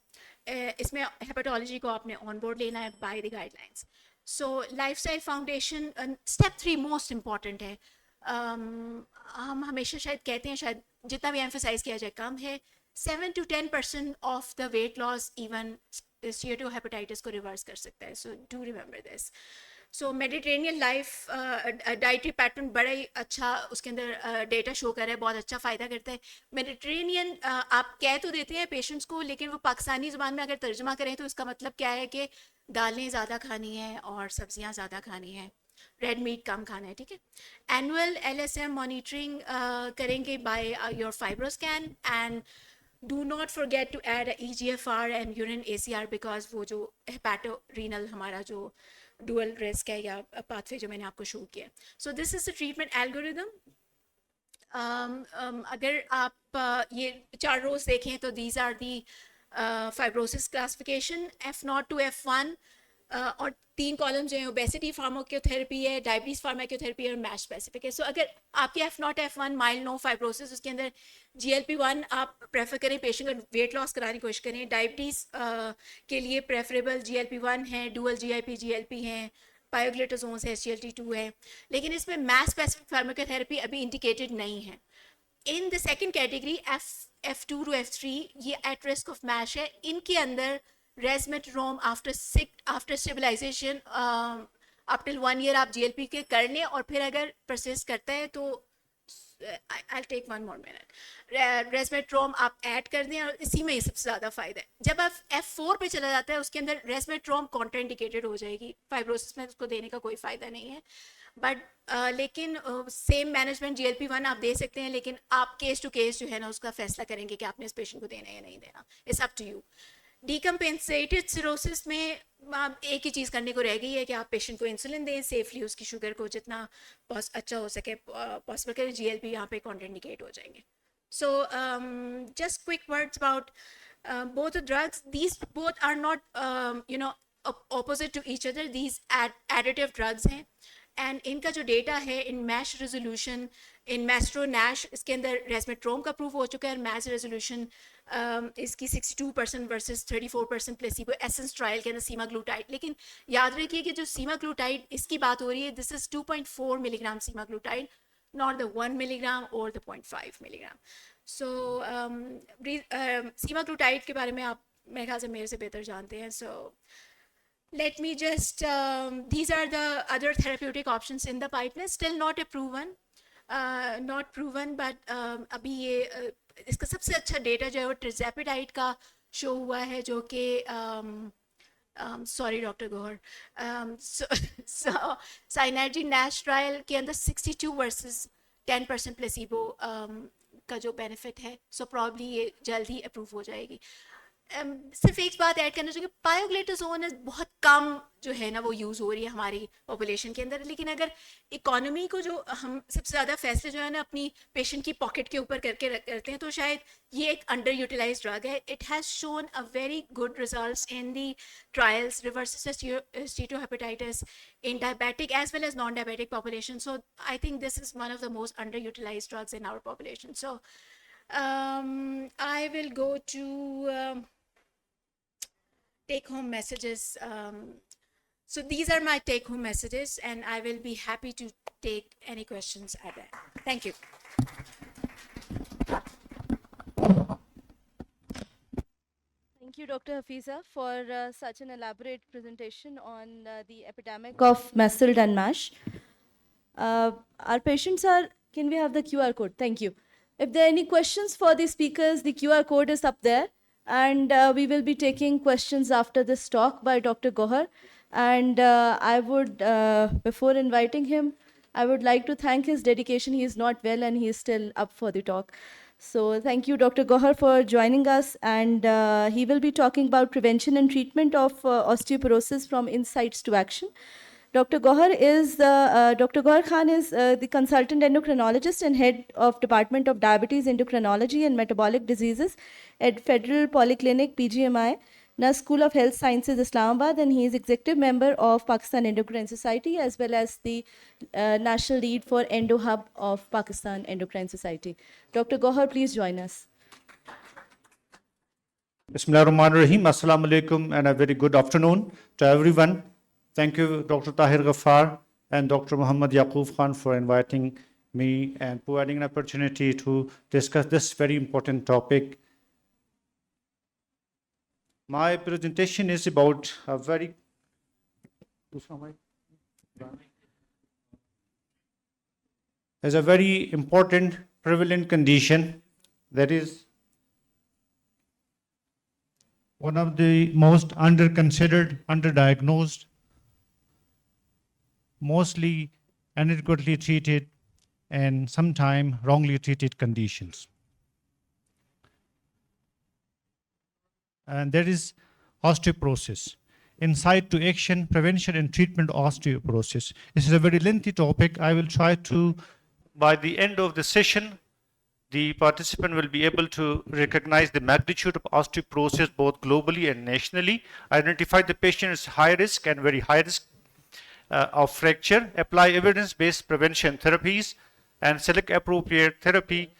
इसमें हेपेटोलॉजी को आपने ऑन बोर्ड लेना है by the guidelines. So lifestyle foundation step 3 most important है. हम हमेशा शायद कहते हैं, शायद जितना भी एम्फोसाइज किया जाए कम है, 7 to 10% of the weight loss even steatohepatitis को रिवर्स कर सकता है. So do remember this. So Mediterranean life dietary pattern बड़ा ही अच्छा उसके अंदर डेटा शो कर रहा है, बहुत अच्छा फ़ायदा करता है. मेडिटेरेनियन आप कह तो देते हैं पेशेंट्स को, लेकिन वो पाकिस्तानी ज़ुबान में अगर तर्जुमा करें तो इसका मतलब क्या है कि दालें ज़्यादा खानी है और सब्जियां ज़्यादा खानी है, रेड मीट कम खाना है. ठीक है. एनुअल LSM मॉनिटरिंग करेंगे by your FibroScan, and do not forget to add EGFR and urine ACR, because वो जो हेपेटोरीनल हमारा जो डुअल रिस्क है या पाथवे जो मैंने आपको शो किया. So this is the treatment algorithm. अगर आप ये 4 रोज देखें तो these are the fibrosis classification F0 to F1, और 3 कॉलम जो है ओबेसिटी फार्माकोथेरेपी है, डायबिटीज फार्माकोथेरेपी है और मैश स्पेसिफिक है. सो अगर आपके F0 F1 mild no fibrosis, उसके अंदर GLP-1 आप प्रेफर करें, पेशेंट को वेट लॉस कराने की कोशिश करें. डायबिटीज़ के लिए प्रेफरेबल GLP-1 है, डुअल GIP GLP हैं, पायोग्लिटाजोन्स है, SGLT2 है, लेकिन इसमें मैश स्पेसिफिक फार्माकोथेरेपी अभी इंडिकेटेड नहीं है. In the second category F2 to F3, ये एट रिस्क ऑफ मैश है. इनके अंदर resmetirom after stabilisation up till 1 year आप GLP के कर लें, और फिर अगर परसिस्ट करता है तो I'll take 1 more minute. रेसमेट्रोम आप ऐड कर दें, और इसी में सबसे ज़्यादा फ़ायदा है. जब आप F4 पे चला जाता है उसके अंदर रेसमेट्रोम कॉन्ट्राइंडिकेटेड हो जाएगी. फाइब्रोसिस में उसको देने का कोई फ़ायदा नहीं है. बट लेकिन सेम मैनेजमेंट GLP-1 आप दे सकते हैं, लेकिन आप केस टू केस जो है ना उसका फैसला करेंगे कि आपने इस पेशेंट को देना है या नहीं देना. It's up to you. Decompensated cirrhosis में आप एक ही चीज़ करने को रह गई है कि आप पेशेंट को इंसुलिन दें सेफली, उसकी शुगर को जितना अच्छा हो सके पॉसिबल करें. GLP यहाँ पे कॉन्ट्राइंडिकेट हो जाएंगे. So just quick words about both the drugs. These both are not opposite to each other. These additive drugs हैं, एंड इनका जो डेटा है इन मैश रेजोल्यूशन, इन मैस्ट्रो नैश, इसके अंदर रेसमेट्रोम का प्रूफ हो चुका है. मैश रेजोल्यूशन इसकी 62% वर्सेस 34% प्लेसिबो एसेंस ट्रायल के अंदर सीमाग्लूटाइड. लेकिन याद रखिए कि जो सीमाग्लूटाइड इसकी बात हो रही है, this is 2.4 milligram semaglutide, not the 1 milligram और द 0.5 milligram. सो सीमाग्लूटाइड के बारे में आप मेरे ख्याल से मेरे से बेहतर जानते हैं. सो let me just these are the other therapeutic options in the pipeline, still not proven, but अभी ये इसका सबसे अच्छा डेटा जो है वो ट्रिज़ेपिडाइड का शो हुआ है, जो कि sorry doctor Gauhar, synergy NASH trial के अंदर 62 वर्सेस 10% प्लेसिबो का जो बेनिफिट है. सो प्रॉब्ली ये जल्द ही अप्रूव हो जाएगी. सिर्फ एक बात ऐड करना चाहिए, पायोग्लिटोजोन बहुत कम जो है ना वो यूज़ हो रही है हमारी पॉपुलेशन के अंदर, लेकिन अगर इकोनॉमी को जो हम सबसे ज़्यादा फैसले जो है ना अपनी पेशेंट की पॉकेट के ऊपर करते हैं, तो शायद ये एक अंडर यूटिलाइज ड्रग है. It has shown a very good results in the trials reverses steatohepatitis in diabetic as well as non-diabetic population. So I think this is one of the most underutilized drugs in our population. So I will go to take-home messages. So these are my take-home messages, and I will be happy to take any questions at that. Thank you. Thank you, Dr. Hafiza, for such an elaborate presentation on the epidemic of MESILD and MASH. Our patients are, can we have the QR code? Thank you. If there are any questions for the speakers, the QR code is up there. And we will be taking questions after this talk by Dr. Gohar. And I would, before inviting him, I would like to thank his dedication. He is not well and he is still up for the talk. So thank you, Dr. Gohar, for joining us. And he will be talking about prevention and treatment of osteoporosis from insights to action. Dr. Gohar Khan is the consultant endocrinologist and head of Department of Diabetes, Endocrinology and Metabolic Diseases at Federal Polyclinic, PGMI, NAS School of Health Sciences, Islamabad, and he is executive member of Pakistan Endocrine Society as well as the national lead for Endo Hub of Pakistan Endocrine Society. Dr. Gohar, please join us. Bismillahirrahmanirrahim. Assalamu alaikum and a very good afternoon to everyone. Thank you, Dr. Tahir Ghaffar and Dr. Muhammad Yaqub Khan for inviting me and providing an opportunity to discuss this very important topic. My presentation is about a very important prevalent condition that is one of the most underconsidered, underdiagnosed, mostly inadequately treated and sometimes wrongly treated conditions. And that is osteoporosis. Insight to action, prevention and treatment of osteoporosis. This is a very lengthy topic. I will try to, by the end of the session, the participant will be able to recognize the magnitude of osteoporosis both globally and nationally, identify the patient as high risk and very high risk of fracture, apply evidence-based prevention therapies, and select appropriate therapy,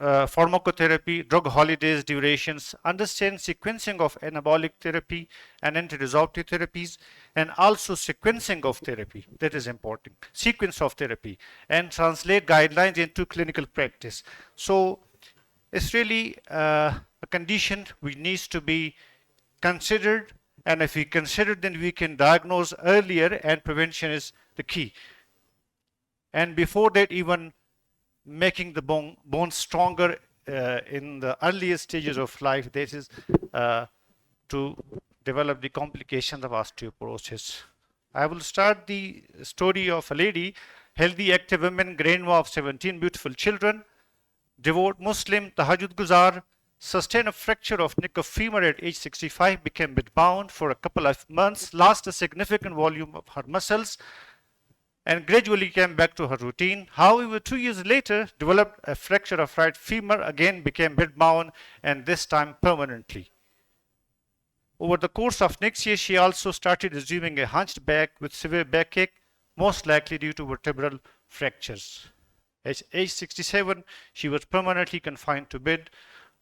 pharmacotherapy, drug holidays, durations, understand sequencing of anabolic therapy and anti-resorptive therapies, and also sequencing of therapy. That is important. Sequence of therapy, and translate guidelines into clinical practice. So it's really a condition which needs to be considered, and if we consider, then we can diagnose earlier, and prevention is the key. And before that, even making the bone stronger in the earliest stages of life, that is to develop the complications of osteoporosis. I will start the story of a lady, healthy, active woman, grandma of 17 beautiful children, devout Muslim, tahajjud guzar, sustained a fracture of neck of femur at age 65, became bedbound for a couple of months, lost a significant volume of her muscles, and gradually came back to her routine. However, 2 years later, developed a fracture of right femur, again became bedbound, and this time permanently. Over the course of next year, she also started assuming a hunched back with severe backache, most likely due to vertebral fractures. At age 67, she was permanently confined to bed,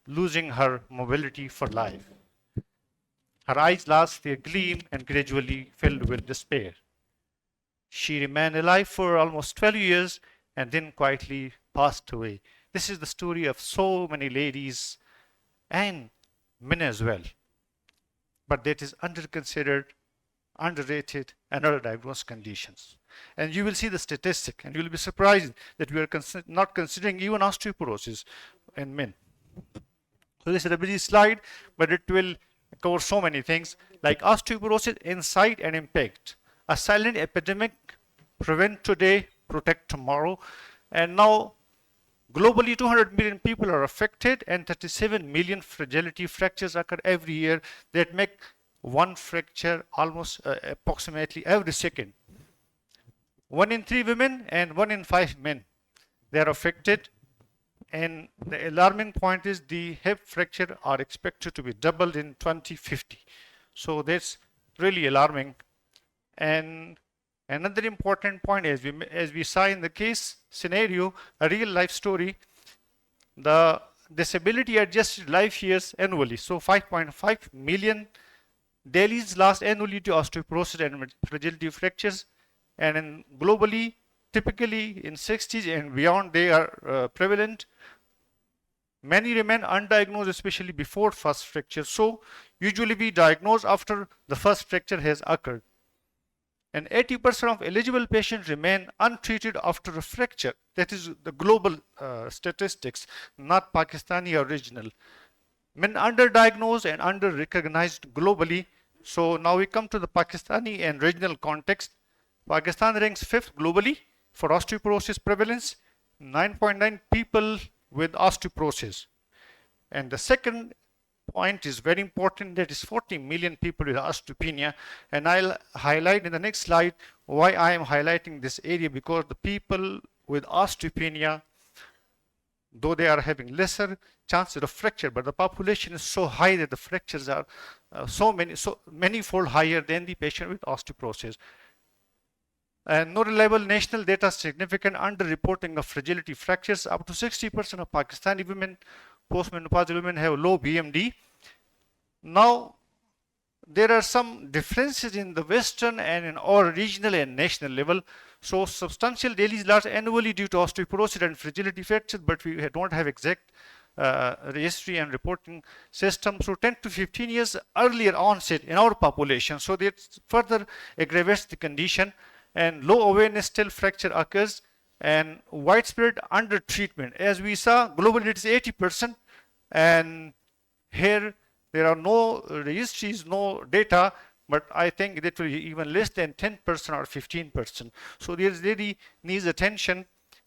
losing her mobility for life. Her eyes lost their gleam and gradually filled with despair. She remained alive for almost 12 years and then quietly passed away. This is the story of so many ladies and men as well. But that is underconsidered, underrated, and underdiagnosed conditions. And you will see the statistic, and you will be surprised that we are not considering even osteoporosis in men. So this is a busy slide, but it will cover so many things like osteoporosis, insight and impact. A silent epidemic, prevent today, protect tomorrow. And now Globally, 200 million people are affected and 37 million fragility fractures occur every year that make one fracture almost approximately every second. 1 in 3 women and 1 in 5 men, they are affected. And the alarming point is the hip fracture are expected to be doubled in 2050. So that's really alarming. And another important point, as we saw in the case scenario, a real life story, the disability adjusted life years annually. So 5.5 million Delhi's lost annually to osteoporosis and fragility fractures. And globally, typically in 60s and beyond, they are prevalent. Many remain undiagnosed, especially before first fracture. So usually we diagnose after the first fracture has occurred. And 80% of eligible patients remain untreated after a fracture. That is the global statistics, not Pakistani or regional. Men underdiagnosed and under-recognized globally. So now we come to the Pakistani and regional context. Pakistan ranks 5th globally for osteoporosis prevalence, 9.9 people with osteoporosis. And the second point is very important, that is 40 million people with osteopenia. And I'll highlight in the next slide why I am highlighting this area, because the people with osteopenia, though they are having lesser chances of fracture, but the population is so high that the fractures are so many-fold higher than the patient with osteoporosis. And no reliable national data, significant underreporting of fragility fractures. Up to 60% of Pakistani women, postmenopausal women, have low BMD. Now, there are some differences in the Western and in our regional and national level. So, substantial Delhi's loss annually due to osteoporosis and fragility fractures, but we don't have exact registry and reporting system. So 10 to 15 years earlier onset in our population. So that further aggravates the condition, and low awareness till fracture occurs, and widespread undertreatment. As we saw, globally it is 80%, and here there are no registries, no data, but I think that will be even less than 10% or 15%. So there really needs attention,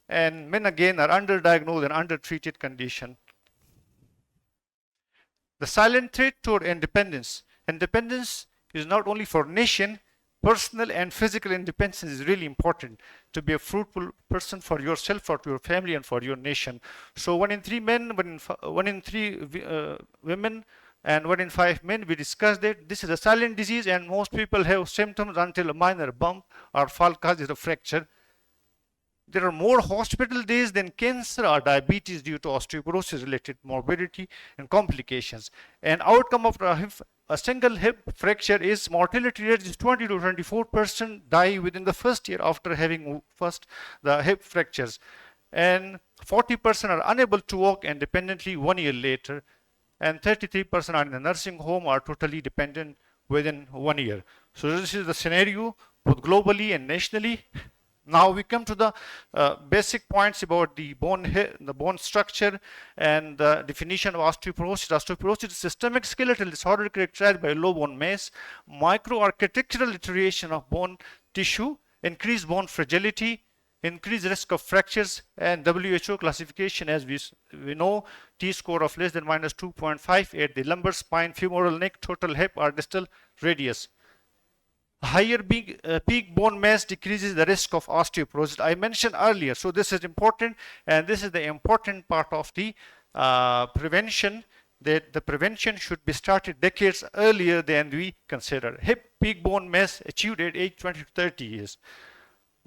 and men again are underdiagnosed and undertreated condition. The silent threat toward independence. Independence is not only for nation, personal and physical independence is really important to be a fruitful person for yourself, for your family, and for your nation. So 1 in 3 men, 1 in 3 women, and 1 in 5 men, we discussed that this is a silent disease, and most people have symptoms until a minor bump or fall causes a fracture. There are more hospital days than cancer or diabetes due to osteoporosis related morbidity and complications. And outcome of a single hip fracture is mortality rate is 20 to 24% die within the first year after having the hip fractures. And 40% are unable to walk independently 1 year later. And 33% are in the nursing home or totally dependent within 1 year. So this is the scenario both globally and nationally. Now we come to the basic points about the bone structure and the definition of osteoporosis. Osteoporosis is a systemic skeletal disorder characterized by low bone mass, microarchitectural deterioration of bone tissue, increased bone fragility, increased risk of fractures, and WHO classification, as we know, T-score of less than -2.5 at the lumbar, spine, femoral, neck, total hip, or distal radius. Higher peak bone mass decreases the risk of osteoporosis. I mentioned earlier, so this is important, and this is the important part of the prevention, that the prevention should be started decades earlier than we consider. Hip peak bone mass achieved at age 20 to 30 years.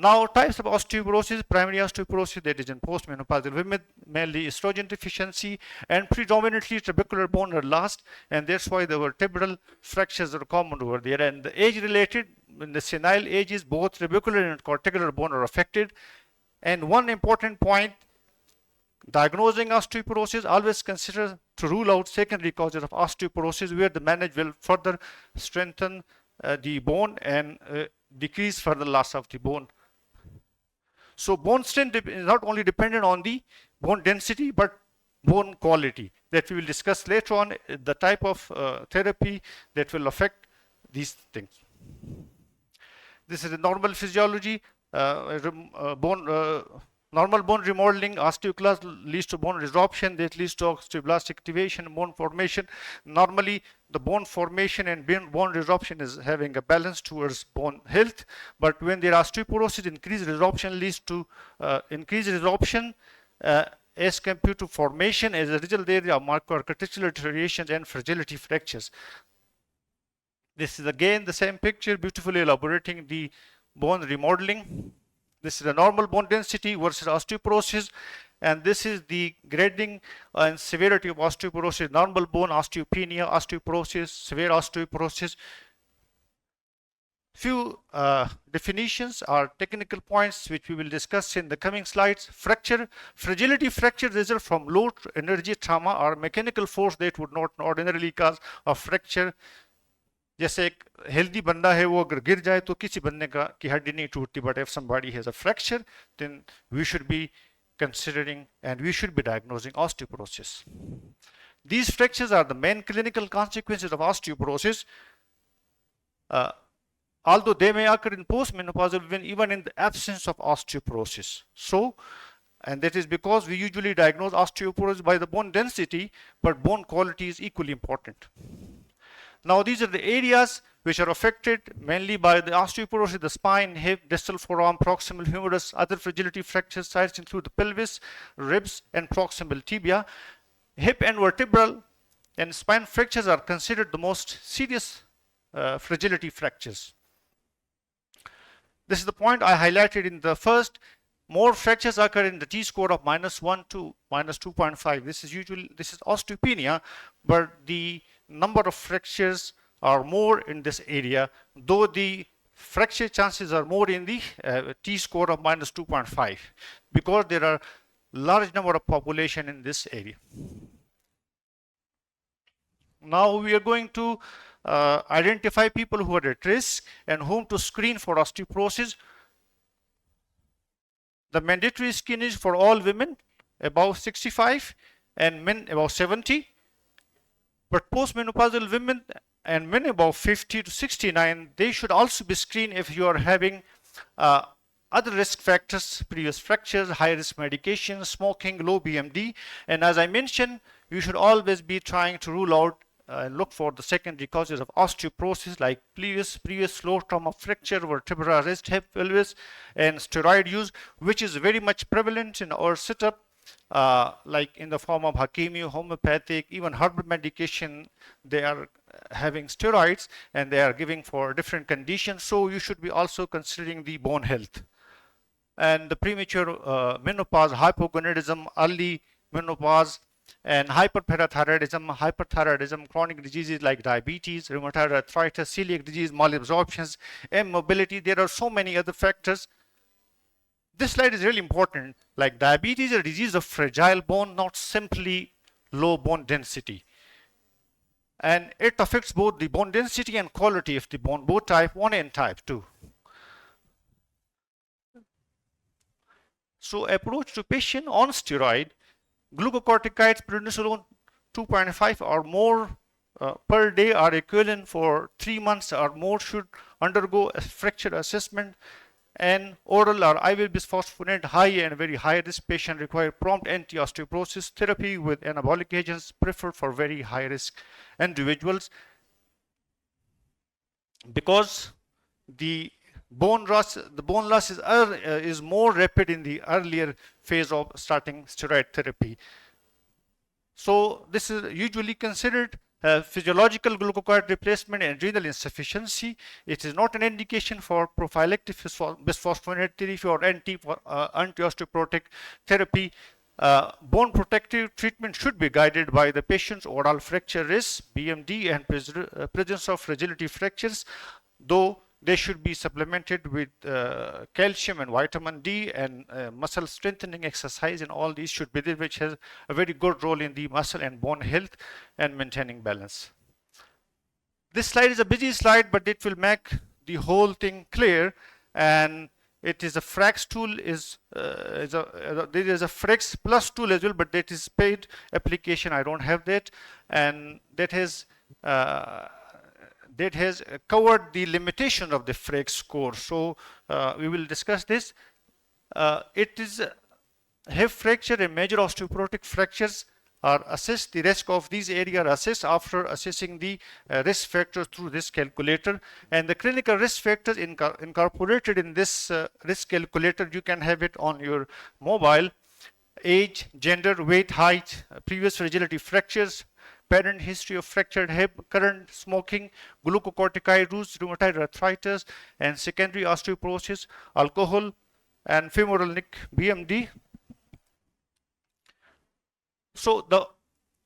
Now, types of osteoporosis: primary osteoporosis, that is in postmenopausal women, mainly estrogen deficiency, and predominantly trabecular bone are lost, and that's why the vertebral fractures are common over there. And the age-related, in the senile ages, both trabecular and corticular bone are affected. And one important point, diagnosing osteoporosis, always consider to rule out secondary causes of osteoporosis, where the management will further strengthen the bone and decrease further loss of the bone. So bone strength is not only dependent on the bone density, but bone quality, that we will discuss later on, the type of therapy that will affect these things. This is a normal physiology. Bone Normal bone remodeling, osteoclast leads to bone resorption, that leads to osteoblast activation, bone formation. Normally, the bone formation and bone resorption is having a balance towards bone health, but when there are osteoporosis, increased resorption leads to increased resorption as compared to formation. As a result, there are microarchitectural deteriorations and fragility fractures. This is again the same picture, beautifully elaborating the bone remodeling. This is the normal bone density versus osteoporosis, and this is the grading and severity of osteoporosis: normal bone, osteopenia, osteoporosis, severe osteoporosis. Few definitions or technical points which we will discuss in the coming slides. Fracture, fragility fracture result from low energy trauma or mechanical force that would not ordinarily cause a fracture. जैसे एक healthy बंदा है वो अगर गिर जाए तो किसी बंदे की हड्डी नहीं टूटती, but if somebody has a fracture, then we should be considering and we should be diagnosing osteoporosis. These fractures are the main clinical consequences of osteoporosis, although they may occur in postmenopausal women even in the absence of osteoporosis. So, and that is because we usually diagnose osteoporosis by the bone density, but bone quality is equally important. Now, these are the areas which are affected mainly by the osteoporosis: the spine, hip, distal forearm, proximal humerus. Other fragility fracture sites include the pelvis, ribs, and proximal tibia. Hip and vertebral and spine fractures are considered the most serious fragility fractures. This is the point I highlighted in the first. More fractures occur in the T-score of -1 to -2.5. This is osteopenia, but the number of fractures are more in this area, though the fracture chances are more in the T-score of -2.5, because there are large number of population in this area. Now we are going to identify people who are at risk and whom to screen for osteoporosis. The mandatory screen is for all women above 65 and men above 70. But postmenopausal women and men above 50 to 69, they should also be screened if you are having other risk factors, previous fractures, high risk medications, smoking, low BMD. And as I mentioned, you should always be trying to rule out and look for the secondary causes of osteoporosis, like previous low trauma fracture, vertebral arrest, hip, pelvis, and steroid use, which is very much prevalent in our setup. Like in the form of Hakimi, homeopathic, even herbal medication, they are having steroids and they are giving for different conditions. So you should be also considering the bone health. And the premature menopause, hypogonadism, early menopause, and hyperthyroidism, chronic diseases like diabetes, rheumatoid arthritis, celiac disease, malabsorptions, immobility. There are so many other factors. This slide is really important. Like diabetes is a disease of fragile bone, not simply low bone density. And it affects both the bone density and quality of the bone, both type 1 and type 2. So approach to patient on steroid, glucocorticoids, prednisolone 2.5 or more per day are equivalent for 3 months or more, should undergo a fracture assessment. And oral or IV bisphosphonate, high and very high risk patient require prompt anti-osteoporosis therapy with anabolic agents preferred for very high risk individuals, because the bone loss is more rapid in the earlier phase of starting steroid therapy. So this is usually considered physiological glucocorticoid replacement and renal insufficiency. It is not an indication for prophylactic bisphosphonate therapy or anti-osteoporotic therapy. Bone protective treatment should be guided by the patient's overall fracture risk, BMD, and presence of fragility fractures, though they should be supplemented with calcium and vitamin D and muscle strengthening exercise, and all these should be there, which has a very good role in the muscle and bone health and maintaining balance. This slide is a busy slide, but it will make the whole thing clear. And it is a Frax tool, there is a Frax Plus tool as well, but that is paid application. I don't have that, and that has covered the limitation of the Frax score. So we will discuss this. It is hip fracture and major osteoporotic fractures are assessed. The risk of these areas are assessed after assessing the risk factors through this calculator. And the clinical risk factors incorporated in this risk calculator, you can have it on your mobile: age, gender, weight, height, previous fragility fractures, parent history of fractured hip, current smoking, glucocorticoid use, rheumatoid arthritis, and secondary osteoporosis, alcohol, and femoral neck BMD. So the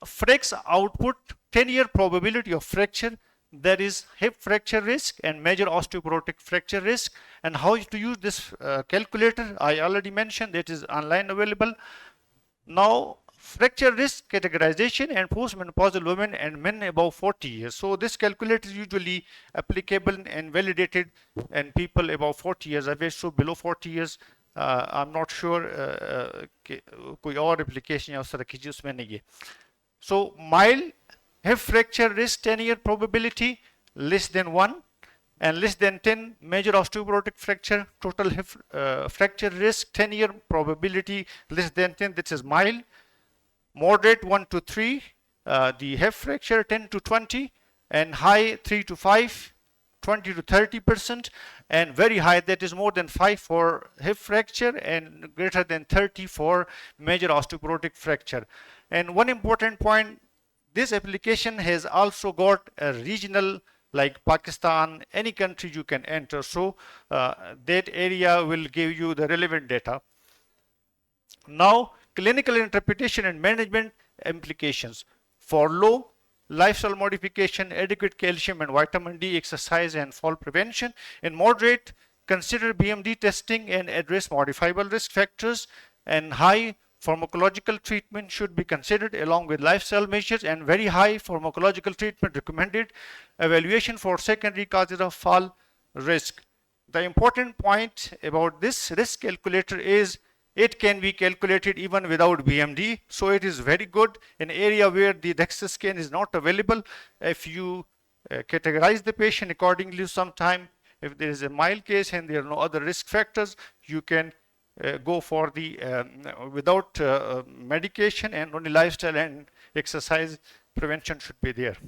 Frax output 10-year probability of fracture, there is hip fracture risk and major osteoporotic fracture risk. And how to use this calculator, I already mentioned, it is online available. Now, fracture risk categorization and postmenopausal women and men above 40 years. So this calculator is usually applicable and validated in people above 40 years of age. So below 40 years, I'm not sure कोई और application या उस तरह की चीज़ उसमें नहीं है. So mild hip fracture risk 10-year probability less than 1 and less than 10 major osteoporotic fracture, total hip fracture risk 10-year probability less than 10, this is mild. Moderate 1 to 3, the hip fracture 10 to 20, and high 3 to 5, 20 to 30%, and very high, that is more than 5 for hip fracture and greater than 30 for major osteoporotic fracture. And one important point, this application has also got a regional, like Pakistan, any country you can enter. So that area will give you the relevant data. Now, clinical interpretation and management implications. For low, lifestyle modification, adequate calcium and vitamin D, exercise and fall prevention. In moderate, consider BMD testing and address modifiable risk factors. And high, pharmacological treatment should be considered along with lifestyle measures, and very high pharmacological treatment recommended. Evaluation for secondary causes of fall risk. The important point about this risk calculator is it can be calculated even without BMD. So it is very good in area where the DEXA scan is not available. If you categorize the patient accordingly, sometime if there is a mild case and there are no other risk factors, you can go for the without medication, and only lifestyle and exercise prevention should be there.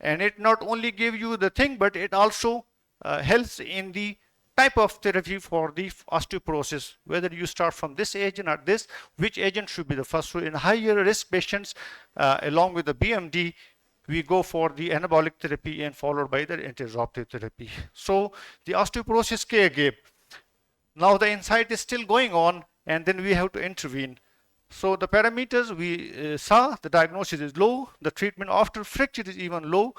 And it not only give you the thing, but it also helps in the type of therapy for the osteoporosis, whether you start from this agent or this, which agent should be the first. So in higher risk patients, along with the BMD, we go for the anabolic therapy and followed by the anti-disruptive therapy. So the osteoporosis care gap. Now the insight is still going on, and then we have to intervene. So the parameters we saw, the diagnosis is low, the treatment after fracture is even low,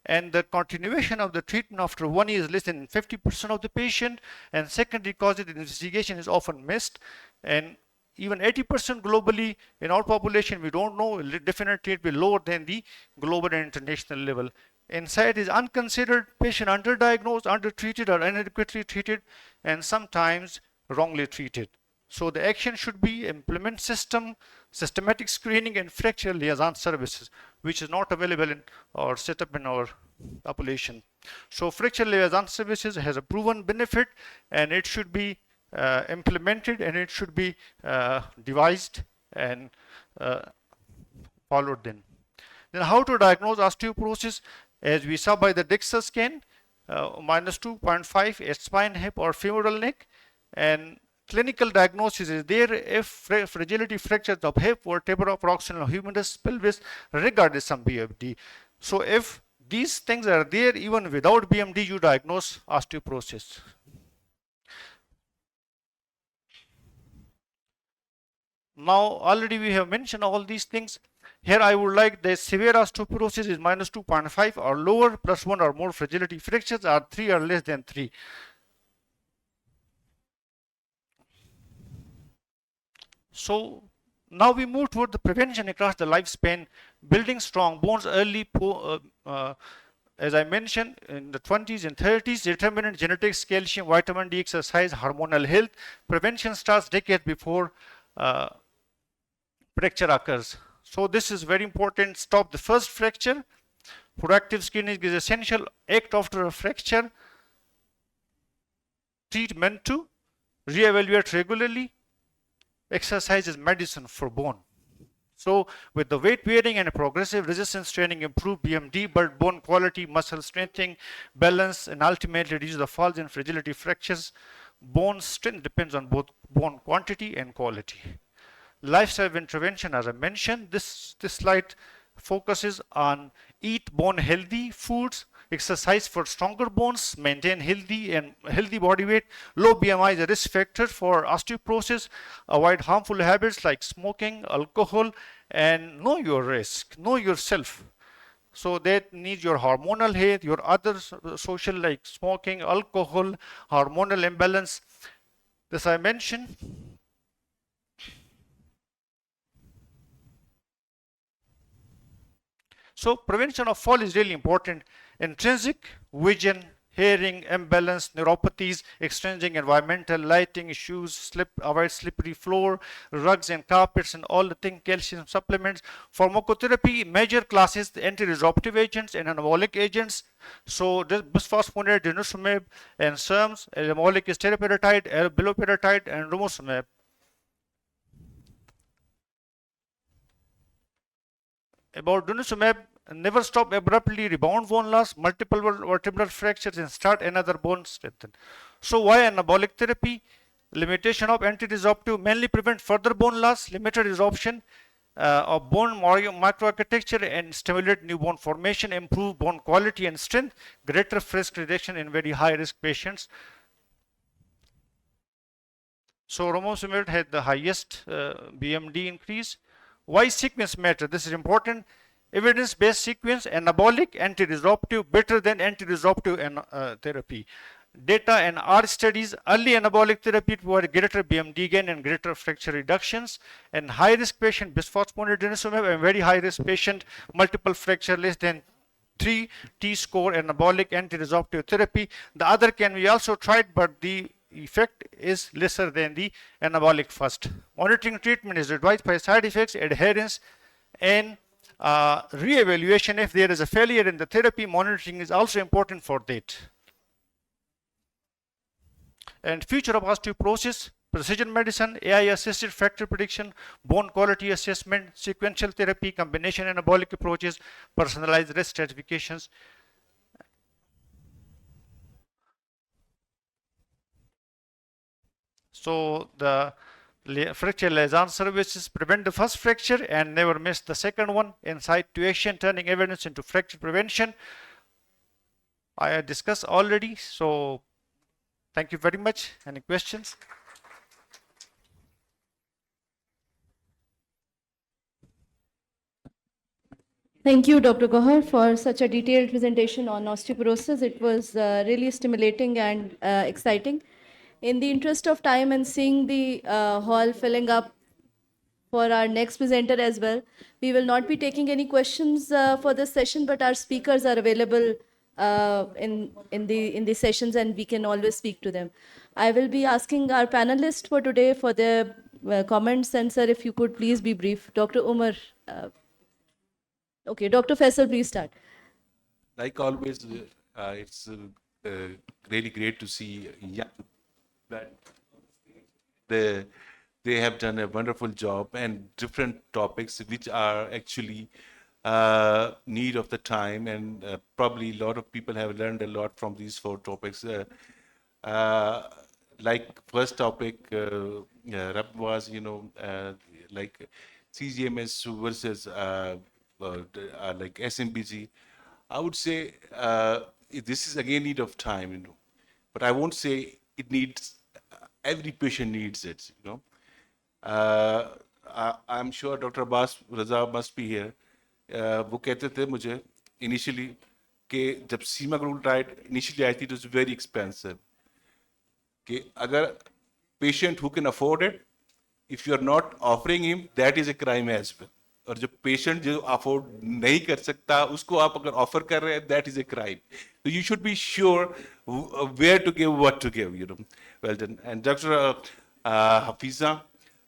and the continuation of the treatment after 1 year is less than 50% of the patient, and secondary causes investigation is often missed, and even 80% globally. In our population, we don't know, definitely it will be lower than the global and international level. Insight is unconsidered, patient underdiagnosed, undertreated or inadequately treated, and sometimes wrongly treated. So the action should be implement systematic screening and fracture liaison services, which is not available in or set up in our population. So fracture liaison services has a proven benefit, and it should be implemented, and it should be devised and followed then. Then how to diagnose osteoporosis? As we saw by the DEXA scan, minus 2.5 at spine, hip or femoral neck, and clinical diagnosis is there if fragility fractures of hip, vertebra, proximal humerus, pelvis, regardless of BMD. So if these things are there, even without BMD, you diagnose osteoporosis. Now already we have mentioned all these things. Here I would like the severe osteoporosis is minus 2.5 or lower, plus 1 or more fragility fractures, or 3 or less than 3. So now we move toward the prevention across the lifespan, building strong bones early, as I mentioned, in the 20s and 30s, determinant genetics, calcium, vitamin D, exercise, hormonal health. Prevention starts decades before fracture occurs. So this is very important. Stop the first fracture. Proactive screening is essential. Act after a fracture. Treatment to re-evaluate regularly. exercise is medicine for bone. So with the weight bearing and progressive resistance training improve BMD, but bone quality, muscle strengthening, balance, and ultimately reduce the falls and fragility fractures. Bone strength depends on both bone quantity and quality. Lifestyle intervention, as I mentioned, this slide focuses on eat bone healthy foods, exercise for stronger bones, maintain healthy body weight. Low BMI is a risk factor for osteoporosis. Avoid harmful habits like smoking, alcohol, and know your risk, know yourself. So that needs your hormonal health, your other social like smoking, alcohol, hormonal imbalance. This I mentioned. So prevention of fall is really important. Intrinsic vision, hearing, imbalance, neuropathies, extrinsic environmental, lighting, shoes, avoid slippery floor, rugs and carpets and all the things, calcium supplements. Pharmacotherapy, major classes, anti-resorptive agents and anabolic agents. So bisphosphonate, denosumab and SERMs, anabolic is teriparatide, beloperatide and romosumab. About denosumab, never stop abruptly, rebound bone loss, multiple vertebral fractures, and start another bone strengthen. So why anabolic therapy? Limitation of anti-resorptive mainly prevent further bone loss, limited resorption of bone microarchitecture, and stimulate new bone formation, improve bone quality and strength, greater risk reduction in very high risk patients. So romosumab had the highest BMD increase. Why sequence matter? This is important. Evidence-based sequence, anabolic, anti-resorptive, better than anti-resorptive therapy. Data and R studies, early anabolic therapy provide greater BMD gain and greater fracture reductions. And high-risk patient, bisphosphonate denosumab, and very high-risk patient, multiple fracture less than 3 T-score anabolic anti-resorptive therapy. The other can be also tried, but the effect is lesser than the anabolic first. Monitoring treatment is advised by side effects, adherence, and re-evaluation. If there is a failure in the therapy, monitoring is also important for that. And future of osteoporosis, precision medicine, AI-assisted fracture prediction, bone quality assessment, sequential therapy, combination anabolic approaches, personalized risk stratifications. So the fracture liaison services prevent the first fracture and never miss the second one. Insight to action, turning evidence into fracture prevention. I discussed already, so thank you very much. Any questions? Thank you, Dr. Gohar, for such a detailed presentation on osteoporosis. It was really stimulating and exciting. In the interest of time and seeing the hall filling up for our next presenter as well, we will not be taking any questions for this session, but our speakers are available in the sessions, and we can always speak to them. I will be asking our panelists for today for their comments, and sir, if you could please be brief. Dr. Umar. Okay, Dr. Faisal, please start. Like always, it's really great to see that they have done a wonderful job, and different topics which are actually need of the time, and probably a lot of people have learned a lot from these 4 topics. Like first topic, Rab was, like CGMS versus like SMBG. I would say this is again need of time, but I won't say it needs, every patient needs it, I'm sure Dr. Abbas Raza must be here. वो कहते थे मुझे initially कि जब semaglutide initially आई थी, it was very expensive. कि अगर patient who can afford it, if you are not offering him, that is a crime as well. और जो patient जो afford नहीं कर सकता, उसको आप अगर offer कर रहे हैं, that is a crime. So you should be sure where to give, what to give, Well done. And Dr. Hafiza,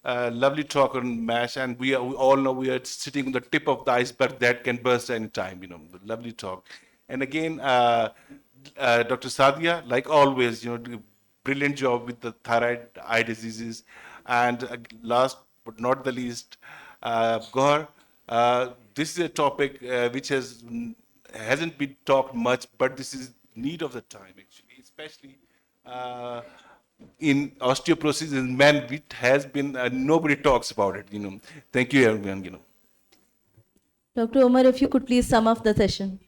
lovely talk on MASH, and we all know we are sitting on the tip of the iceberg that can burst anytime, lovely talk. And again, Dr. Sadia, like always, brilliant job with the thyroid eye diseases. And last but not the least, Gohar, this is a topic which hasn't been talked much, but this is need of the time actually, especially in osteoporosis in men, which has been nobody talks about it. Thank you, everyone. Dr. Umar, if you could please sum up the session.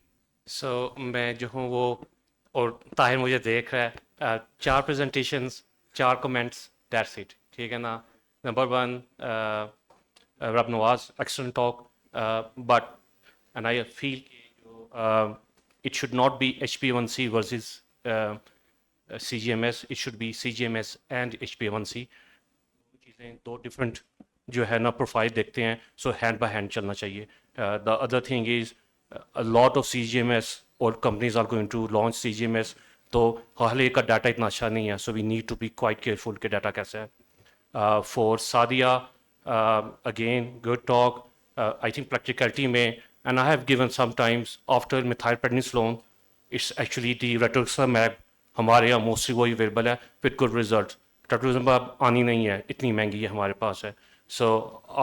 सो मैं जो हूँ वो और ताहिर मुझे देख रहा है 4 presentations 4 comments that's it ठीक है ना नंबर 1 रब Nawaz excellent talk but and I feel it should not be HbA1c versus CGMS, it should be CGMS and HbA1c चीज़ें 2 डिफरेंट जो है ना प्रोफाइल देखते हैं सो हैंड बाय हैंड चलना चाहिए the other thing is a lot of CGMS or companies are going to launch CGMS तो हाल का डाटा इतना अच्छा नहीं है so we need to be quite careful कि डाटा कैसा है for Sadia again good talk I think practicality में and I have given sometimes after methylprednisolone it's actually the rituximab हमारे यहाँ मोस्टली वही अवेलेबल है विद गुड रिजल्ट रituximab आनी नहीं है इतनी महंगी है हमारे पास है so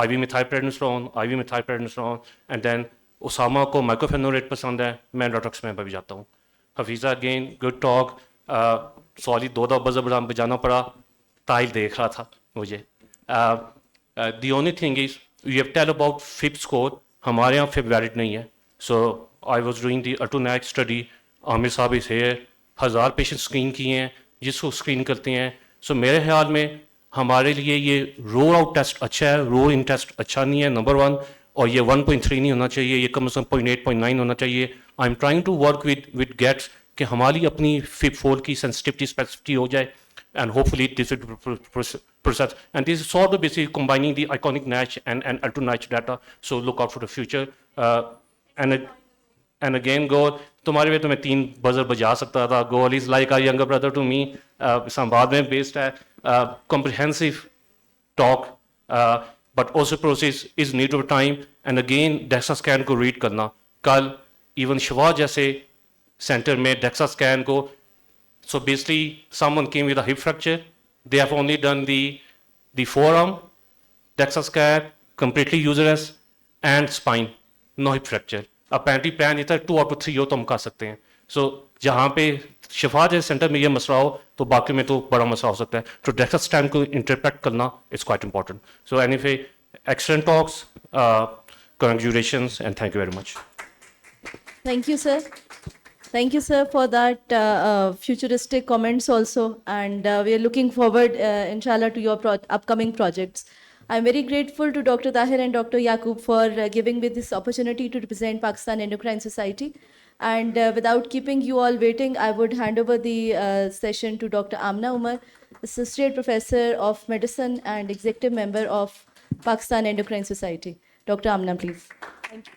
IV methylprednisolone and then Usama को माइक्रोफेनोलेट पसंद है मैं रituximab पर भी जाता हूँ Hafeeza again good talk sorry 2 buzzer बजाना पड़ा ताहिल देख रहा था मुझे the only thing is you have tell about FIB score हमारे यहाँ फिप वैलिड नहीं है so I was doing the altonac study Aamir sahab इस हेयर 1000 पेशेंट स्क्रीन किए हैं जिसको स्क्रीन करते हैं सो मेरे ख्याल में हमारे लिए ये रोल आउट टेस्ट अच्छा है रोल इन टेस्ट अच्छा नहीं है नंबर 1 और ये 1.3 नहीं होना चाहिए ये कम से कम 0.8 होना चाहिए I am trying to work with gates कि हमारी अपनी FIB-4 की सेंसिटिविटी स्पेसिफिटी हो जाए and hopefully this will process and this is sort of basically combining the iconic NASH and Alto-NASH data so look out for the future and again Gaur तुम्हारे में तो मैं 3 बजर बजा सकता था Gaur is like a younger brother to me Islamabad में based है comprehensive talk but osteoporosis is need of time and again DEXA scan को read करना कल even शिवा जैसे center में DEXA scan को so basically someone came with a hip fracture they have only done the forearm DEXA scan completely useless and spine no hip fracture apparently plan इतना 2 out of 3 हो तो हम कर सकते हैं so जहाँ पे शिफा जैसे सेंटर में ये मसला हो तो बाकी में तो बड़ा मसला हो सकता है तो DEXA scan को इंटरप्रेट करना is quite important so anyway excellent talks congratulations and thank you very much Thank you, sir. Thank you, sir, for that futuristic comments also. And we are looking forward, inshallah, to your upcoming projects. I'm very grateful to Dr. Tahir and Dr. Yaqub for giving me this opportunity to represent Pakistan Endocrine Society. And without keeping you all waiting, I would hand over the session to Dr. Amna Umar, Associate Professor of Medicine and Executive Member of Pakistan Endocrine Society. Dr. Amna, please. Thank you.